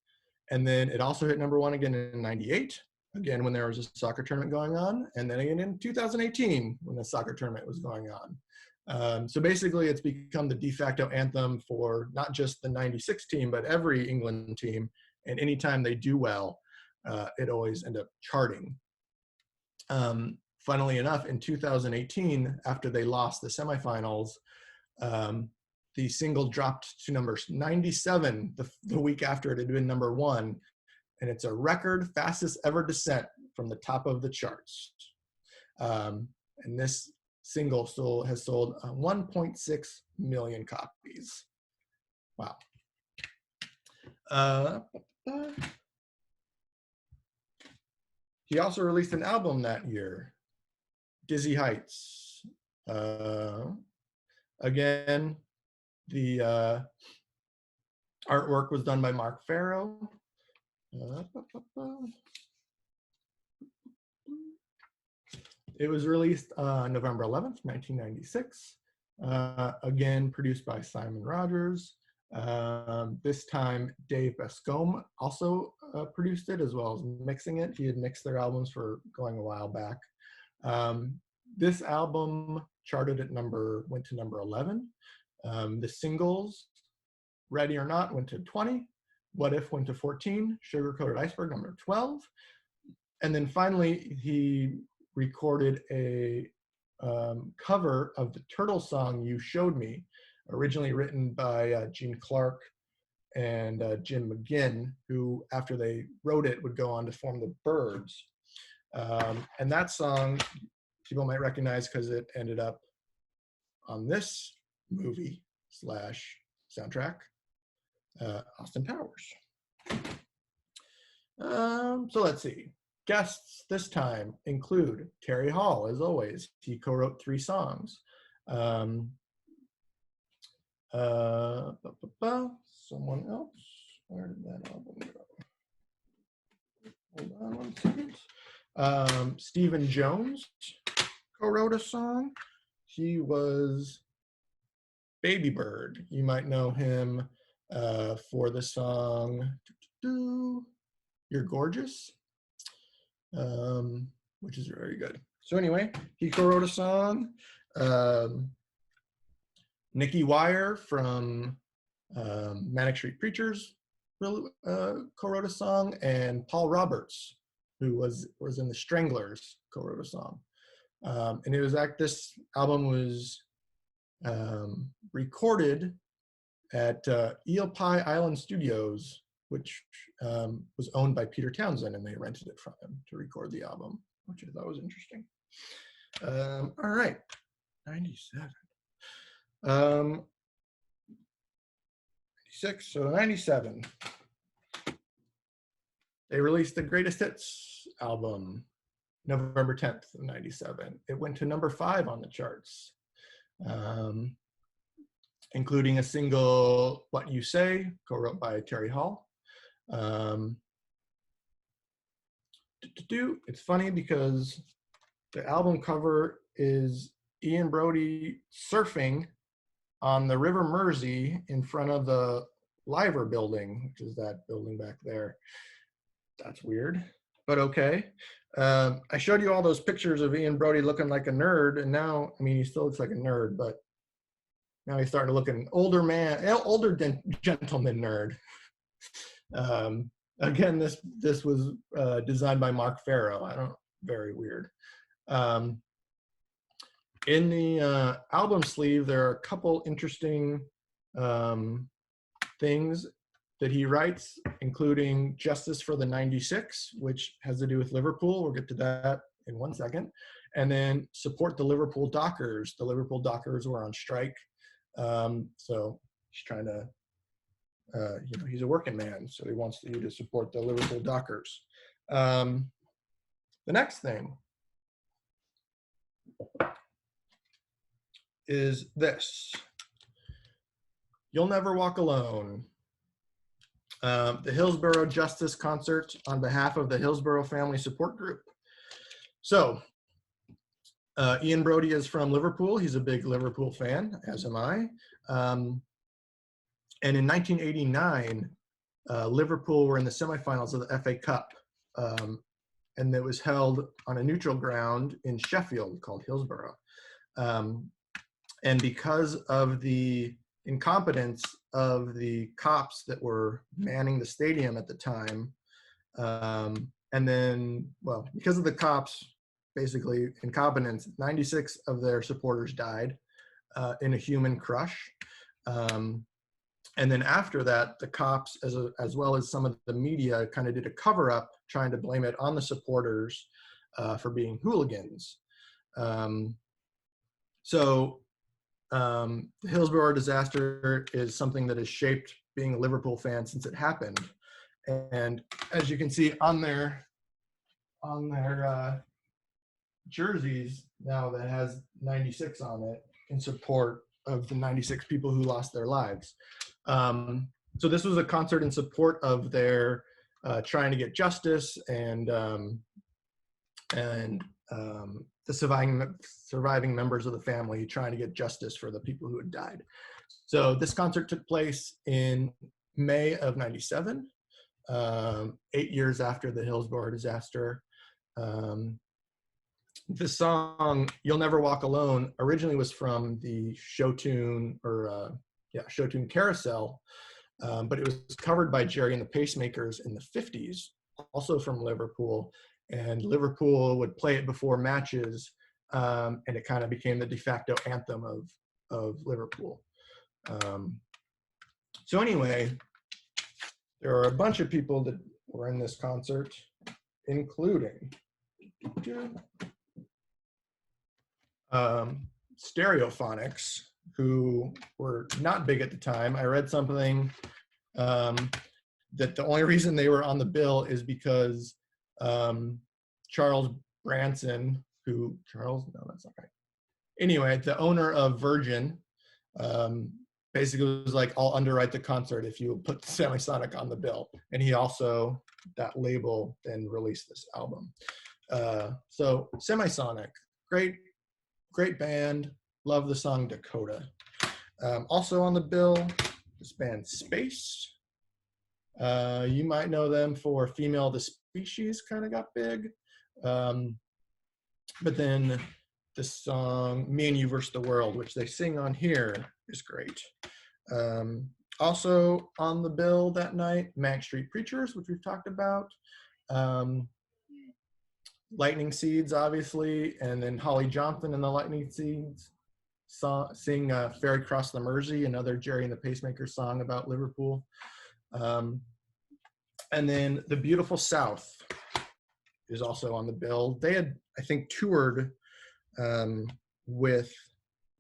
then it also hit #1 again in '98, again when there was a soccer tournament going on, and then again in 2018 when the soccer tournament was going on. So basically it's become the de facto anthem for not just the '96 team, but every England team, and anytime they do well, it always ends up charting. Funnily enough, in 2018, after they lost the semifinals, the single dropped to number 97 the week after it had been #1, and it's a record fastest ever descent from the top of the charts. And this single has sold 1.6 million copies. Wow. He also released an album that year, Dizzy Heights. Again, the artwork was done by Mark Farrow. It was released on November 11th, 1996. Again, produced by Simon Rogers. This time, Dave Bascombe also produced it, as well as mixing it. He had mixed their albums for going a while back. This album charted at went to number 11. The singles, Ready or Not, went to 20. What If went to 14. Sugar Coated Iceberg, number 12. And then finally, he recorded a cover of the Turtle song, You Showed Me, originally written by Gene Clarke and Jim McGinn, who, after they wrote it, would go on to form the Byrds. And that song, people might recognize because it ended up on this movie / soundtrack, Austin Powers. So let's see. Guests this time include Terry Hall, as always. He co-wrote 3 songs. Someone else. Where did that album go? Hold on 1 second. Stephen Jones co-wrote a song. He was Baby Bird. You might know him for the song You're Gorgeous, which is very good. So anyway, he co-wrote a song. Nikki Wire from Manic Street Preachers co-wrote a song, and Paul Roberts, who was in the Stranglers, co-wrote a song. And it was this album was recorded at Eel Pie Island Studios, which was owned by Peter Townsend, and they rented it from him to record the album, which I thought was interesting. All right, 97. 96, so 97. They released the Greatest Hits album, November 10th of 97. It went to number 5 on the charts, including a single, What You Say, co-wrote by Terry Hall. It's funny because the album cover is Ian Broudie surfing on the River Mersey in front of the Liver building, which is that building back there. That's weird, but okay. I showed you all those pictures of Ian Broudie looking like a nerd, and now, I mean, he still looks like a nerd, but now he's starting to look an older gentleman nerd. Again, this was designed by Mark Farrow. Very weird. In the album sleeve, there are a couple interesting things that he writes, including Justice for the 96, which has to do with Liverpool. We'll get to that in 1 second. And then Support the Liverpool Dockers. The Liverpool Dockers were on strike. So he's trying to, he's a working man, so he wants you to support the Liverpool Dockers. The next thing is this. You'll Never Walk Alone. The Hillsborough Justice Concert on behalf of the Hillsborough Family Support Group. So Ian Broudie is from Liverpool. He's a big Liverpool fan, as am I. And in 1989, Liverpool were in the semifinals of the FA Cup. And it was held on a neutral ground in Sheffield called Hillsborough. And because of the incompetence of the cops that were manning the stadium at the time, and then, well, because of the cops, basically incompetence, 96 of their supporters died in a human crush. And then after that, the cops, as well as some of the media, kind of did a cover-up, trying to blame it on the supporters for being hooligans. So the Hillsborough disaster is something that has shaped being a Liverpool fan since it happened. And as you can see on their jerseys now, that has 96 on it in support of the 96 people who lost their lives. So this was a concert in support of their trying to get justice and the surviving members of the family trying to get justice for the people who had died. So this concert took place in May of '97, 8 years after the Hillsborough disaster. The song "You'll Never Walk Alone" originally was from the show tune, show tune Carousel, but it was covered by Jerry and the Pacemakers in the 50s, also from Liverpool. And Liverpool would play it before matches, and it kind of became the de facto anthem of Liverpool. So anyway, there are a bunch of people that were in this concert, including Stereophonics, who were not big at the time. I read something that the only reason they were on the bill is because Charles Branson, that's not right. Anyway, the owner of Virgin, basically was like, I'll underwrite the concert if you put Sammysonic on the bill. And he also, that label, then released this album. So Sammysonic, great band. Love the song Dakota. Also on the bill, this band Space. You might know them for Female the Species, kind of got big. But then the song Me and You Versus the World, which they sing on here, is great. Also on the bill that night, Mac Street Preachers, which we've talked about. Lightning Seeds, obviously, and then Holly Johnson and the Lightning Seeds sing Ferry Cross the Mersey, another Jerry and the Pacemakers song about Liverpool. And then The Beautiful South is also on the bill. They had, I think, toured with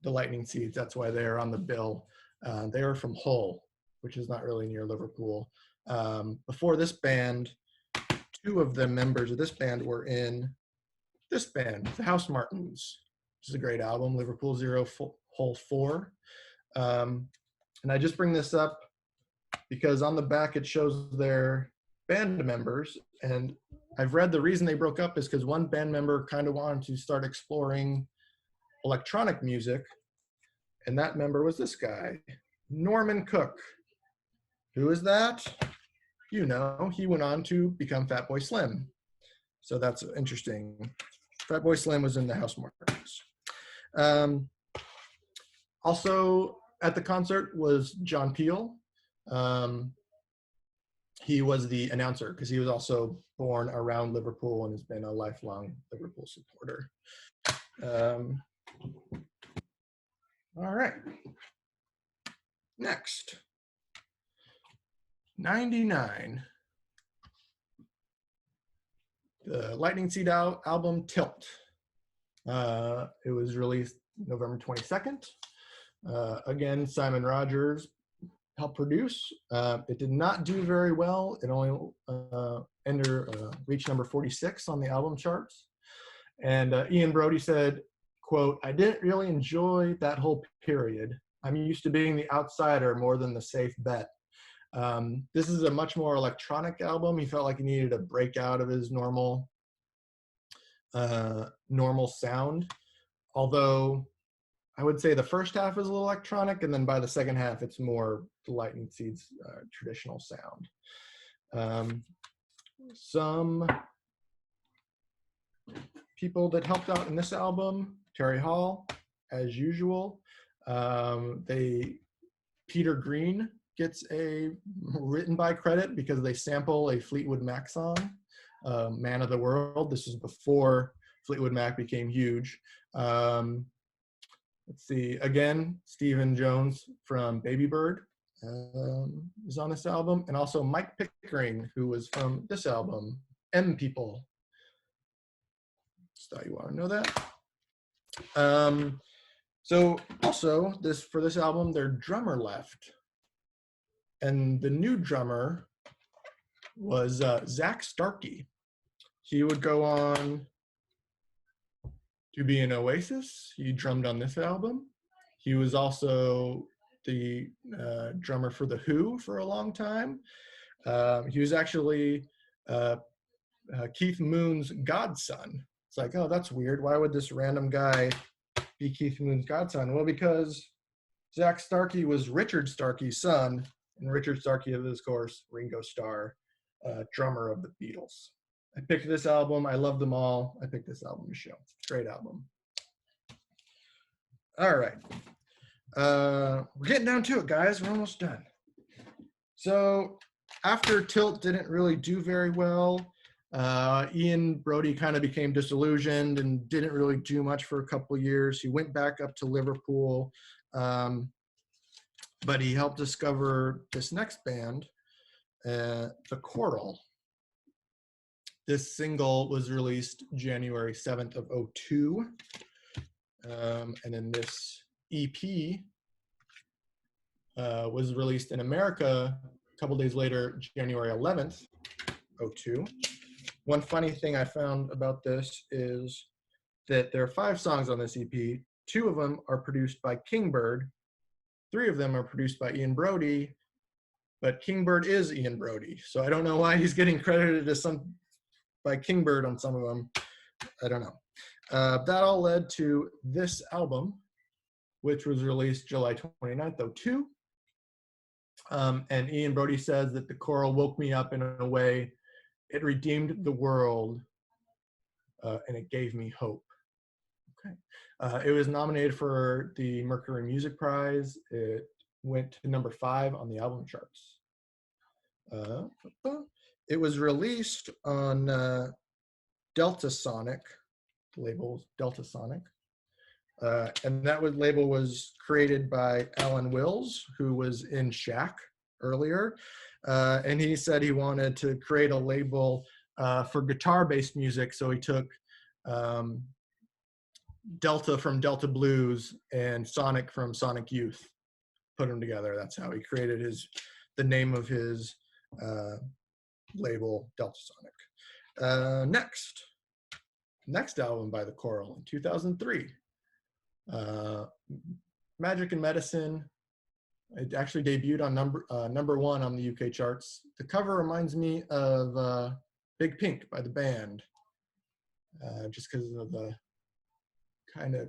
the Lightning Seeds. That's why they're on the bill. They are from Hull, which is not really near Liverpool. Before this band, two of the members of this band were in this band, the House Martins, which is a great album, Liverpool 0, Hull 4. And I just bring this up because on the back it shows their band members, and I've read the reason they broke up is because one band member kind of wanted to start exploring electronic music, and that member was this guy, Norman Cook. Who is that? You know, he went on to become Fatboy Slim. So that's interesting. Fatboy Slim was in the House Martins. Also at the concert was John Peel. He was the announcer because he was also born around Liverpool and has been a lifelong Liverpool supporter. All right. Next. 99. The Lightning Seed album Tilt. It was released November 22nd. Again, Simon Rogers helped produce. It did not do very well. It only reached number 46 on the album charts. And Ian Broudie said, quote, "I didn't really enjoy that whole period. I'm used to being the outsider more than the safe bet. This is a much more electronic album. He felt like he needed a break out of his normal normal sound, although I would say the first half is a little electronic, and then by the second half, it's more the Lightning Seeds traditional sound. Some people that helped out in this album: Terry Hall, as usual. Peter Green gets a written by credit because they sample a Fleetwood Mac song, Man of the World. This is before Fleetwood Mac became huge. Let's see, again, Stephen Jones from Baby Bird is on this album, and also Mike Pickering, who was from this album, M People. Just thought you want to know that. So also, for this album, their drummer left, and the new drummer was Zach Starkey. He would go on to be in Oasis. He drummed on this album. He was also the drummer for The Who for a long time. He was actually Keith Moon's godson. It's like, oh, that's weird. Why would this random guy be Keith Moon's godson? Well, because Zach Starkey was Richard Starkey's son, and Richard Starkey is, of course, Ringo Starr, drummer of the Beatles. I picked this album. I love them all. I picked this album to show. Great album. All right. We're getting down to it, guys. We're almost done. So after Tilt didn't really do very well, Ian Broudie kind of became disillusioned and didn't really do much for a couple of years. He went back up to Liverpool, but he helped discover this next band, The Coral. This single was released January 7th of 2002. And then this EP was released in America a couple days later, January 11th, 2002. One funny thing I found about this is that there are 5 songs on this EP. 2 of them are produced by Kingbird. 3 of them are produced by Ian Broudie, but Kingbird is Ian Broudie. So I don't know why he's getting credited as by Kingbird on some of them. I don't know. That all led to this album, which was released July 29th, 2002. And Ian Broudie says that The Coral woke me up in a way. It redeemed the world, and it gave me hope. Okay. It was nominated for the Mercury Music Prize. It went to number 5 on the album charts. It was released on Delta Sonic, label Delta Sonic. And that label was created by Alan Wills, who was in Shack earlier. And he said he wanted to create a label for guitar-based music. So he took Delta from Delta Blues and Sonic from Sonic Youth, put them together. That's how he created the name of his label, Delta Sonic. Next album by The Coral in 2003, Magic and Medicine. It actually debuted on number 1 on the UK charts. The cover reminds me of Big Pink by the band, just because of the kind of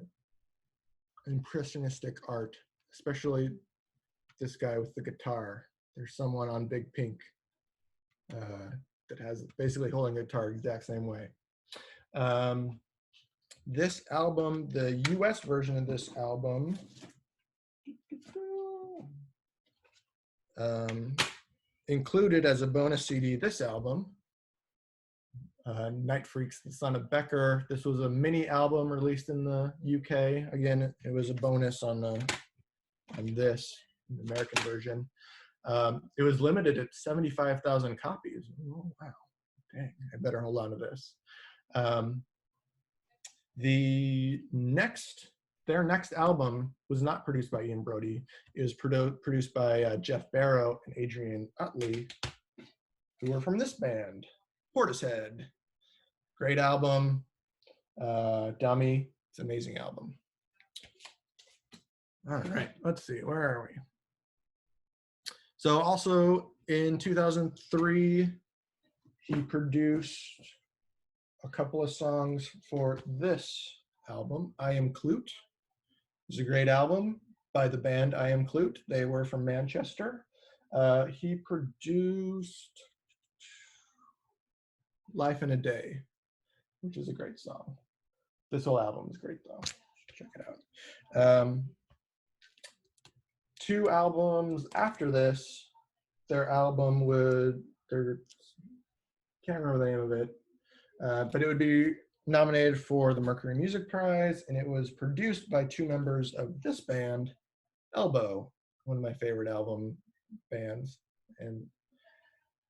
impressionistic art, especially this guy with the guitar. There's someone on Big Pink that has basically holding a guitar exact same way. This album, the US version of this album, included as a bonus CD this album, Night Freaks, the Son of Becker. This was a mini album released in the UK. Again, it was a bonus on this, the American version. It was limited at 75,000 copies. Oh, wow. Dang, I better hold on to this. Their next album was not produced by Ian Broudie. It was produced by Jeff Barrow and Adrian Utley, who were from this band, Portishead. Great album. Dummy. It's an amazing album. All right, let's see, where are we? So also in 2003, he produced a couple of songs for this album, I Am Clute. It's a great album by the band I Am Clute. They were from Manchester. He produced Life in a Day, which is a great song. This whole album is great though. Check it out. 2 albums after this, their album would, can't remember the name of it, but it would be nominated for the Mercury Music Prize, and it was produced by 2 members of this band, Elbow, one of my favorite album bands. And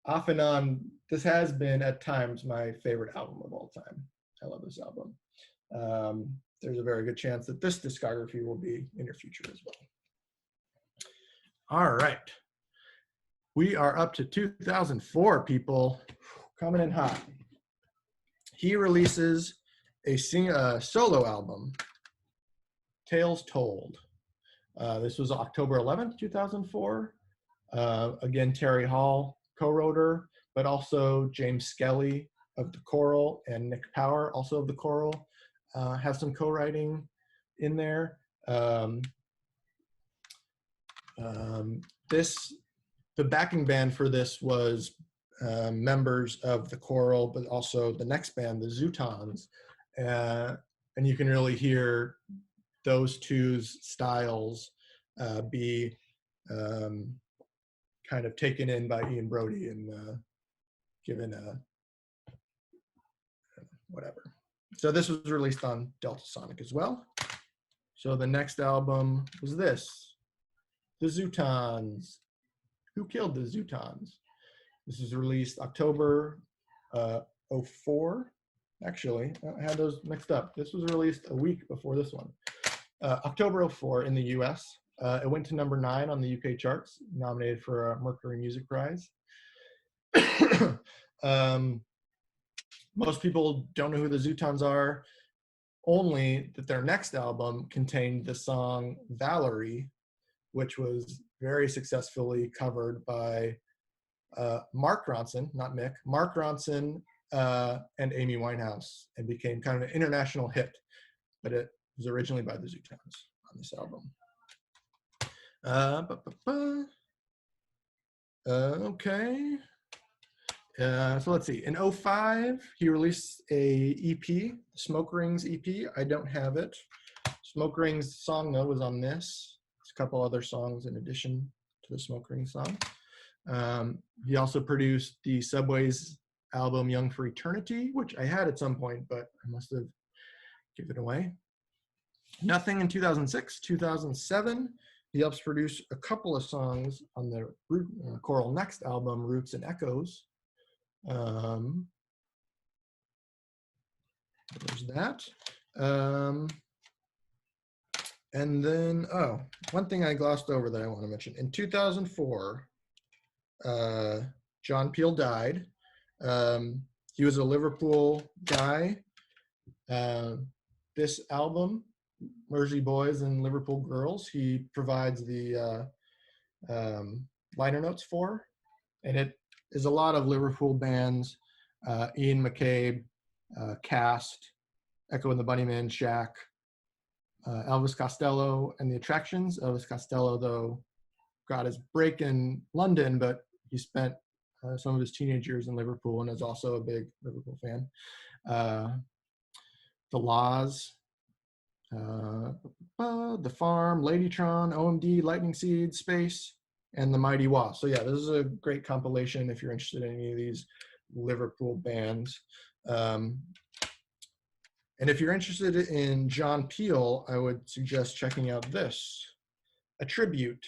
off and on, this has been at times my favorite album of all time. I love this album. There's a very good chance that this discography will be in your future as well. All right. We are up to 2004, people. Coming in hot. He releases a solo album, Tales Told. This was October 11th, 2004. Again, Terry Hall co-wrote her, but also James Skelly of the Coral and Nick Power, also of the Coral, have some co-writing in there. The backing band for this was members of the Coral, but also the next band, the Zootons. And you can really hear those two's styles be kind of taken in by Ian Broudie and given a whatever. So this was released on Delta Sonic as well. So the next album was this, The Zootons. Who Killed the Zootons? This is released October 04. Actually, I had those mixed up. This was released a week before this one. October 04 in the US. It went to number 9 on the UK charts, nominated for a Mercury Music Prize. Most people don't know who the Zootons are, only that their next album contained the song Valerie, which was very successfully covered by Mark Ronson, not Mick, Mark Ronson and Amy Winehouse, and became kind of an international hit, but it was originally by the Zootons on this album. Okay. So let's see. In 05, he released a EP, Smoke Rings EP. I don't have it. Smoke Rings song, though, was on this. There's a couple other songs in addition to the Smoke Rings song. He also produced the Subway's album Young for Eternity, which I had at some point, but I must have given it away. Nothing in 2006. 2007, he helps produce a couple of songs on the Coral Next album, Roots and Echoes. There's that. And then, one thing I glossed over that I want to mention. In 2004, John Peel died. He was a Liverpool guy. This album, Mersey Boys and Liverpool Girls, he provides the liner notes for, and it is a lot of Liverpool bands, Ian McCabe, Cast, Echo and the Bunnymen, Shack, Elvis Costello, and the Attractions. Elvis Costello, though, got his break in London, but he spent some of his teenage years in Liverpool and is also a big Liverpool fan. The Laws, The Farm, Ladytron, OMD, Lightning Seed, Space, and The Mighty Wasp. So yeah, this is a great compilation if you're interested in any of these Liverpool bands. And if you're interested in John Peel, I would suggest checking out this, A Tribute.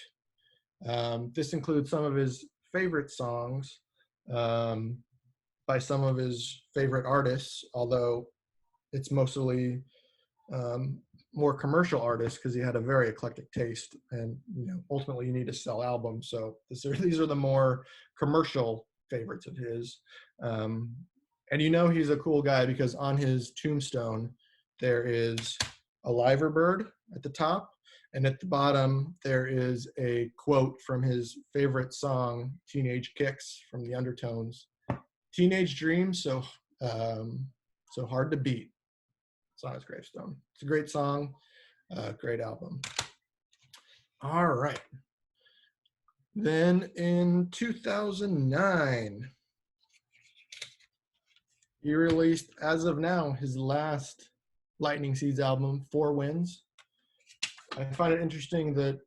This includes some of his favorite songs by some of his favorite artists, although it's mostly more commercial artists because he had a very eclectic taste, and ultimately you need to sell albums. So these are the more commercial favorites of his. And he's a cool guy because on his tombstone there is a liverbird at the top, and at the bottom there is a quote from his favorite song, Teenage Kicks, from the Undertones. Teenage dreams so So Hard to Beat. It's on his gravestone. It's a great song, great album. All right. Then in 2009, he released, as of now, his last Lightning Seeds album, Four Winds. I find it interesting that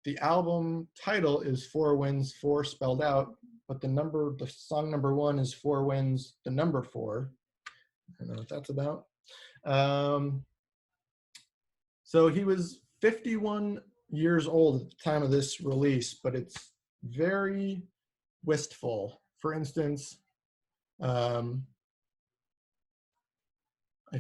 the album title is Four Winds, four spelled out, but the song number 1 is Four Winds, the number 4. I don't know what that's about. So he was 51 years old at the time of this release, but it's very wistful. For instance, I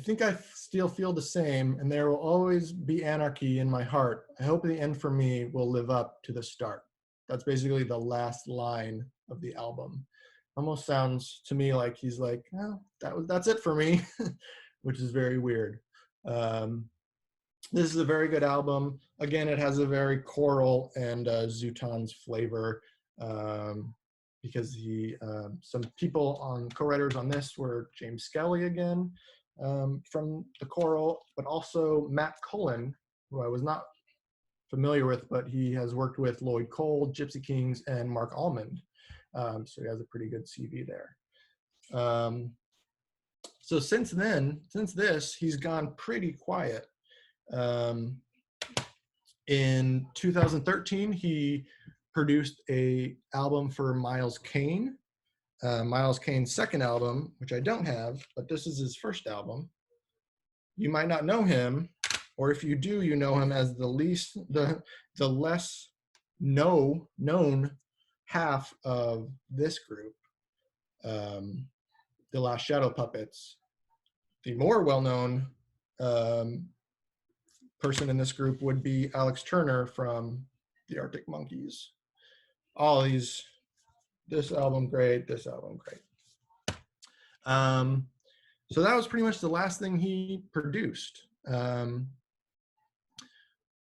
think I still feel the same, and there will always be anarchy in my heart. I hope the end for me will live up to the start. That's basically the last line of the album. Almost sounds to me like he's like, oh, that's it for me, which is very weird. This is a very good album. Again, it has a very choral and Zutons flavor, because some people co-writers on this were James Skelly again, from the choral, but also Matt Cullen, who I was not familiar with, but he has worked with Lloyd Cole, Gypsy Kings, and Mark Almond. So he has a pretty good CV there. So since this, he's gone pretty quiet. In 2013, he produced an album for Miles Kane. Miles Kane's second album, which I don't have, but this is his first album. You might not know him, or if you do, you know him as the less known half of this group, the Last Shadow Puppets. The more well-known person in this group would be Alex Turner from the Arctic Monkeys. All these, this album great, this album great. So that was pretty much the last thing he produced. Let's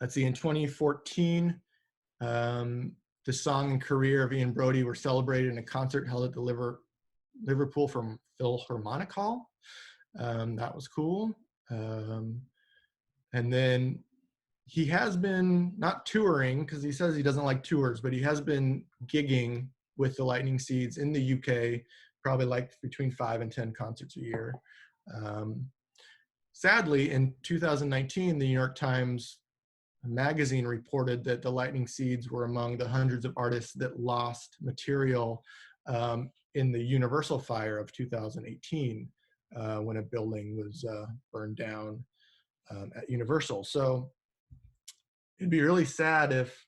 see, in 2014, the song and career of Ian Broudie were celebrated in a concert held at the Liverpool from Philharmonic Hall. That was cool. And then he has been not touring, because he says he doesn't like tours, but he has been gigging with the Lightning Seeds in the UK, probably like between 5 and 10 concerts a year. Sadly, in 2019, the New York Times magazine reported that the Lightning Seeds were among the hundreds of artists that lost material in the Universal fire of 2018, when a building was burned down at Universal. So it'd be really sad if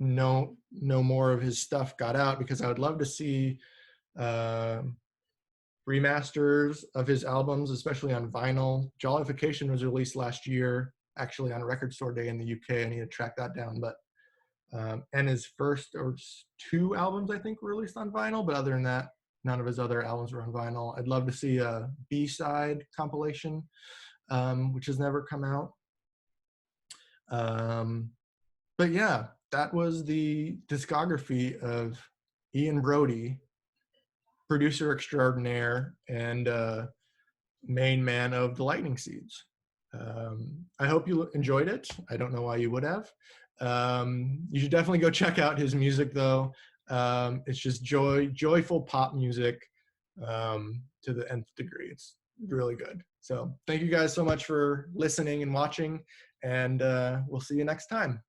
no more of his stuff got out, because I would love to see remasters of his albums, especially on vinyl. Jellification was released last year, actually on Record Store Day in the UK. I need to track that down. But and his first or 2 albums, I think, were released on vinyl. But other than that, none of his other albums were on vinyl. I'd love to see a B-side compilation, which has never come out. But yeah, that was the discography of Ian Broudie, producer extraordinaire and main man of the Lightning Seeds. I hope you enjoyed it. I don't know why you would have. You should definitely go check out his music, though. It's just joyful pop music to the nth degree. It's really good. So thank you guys so much for listening and watching, and we'll see you next time.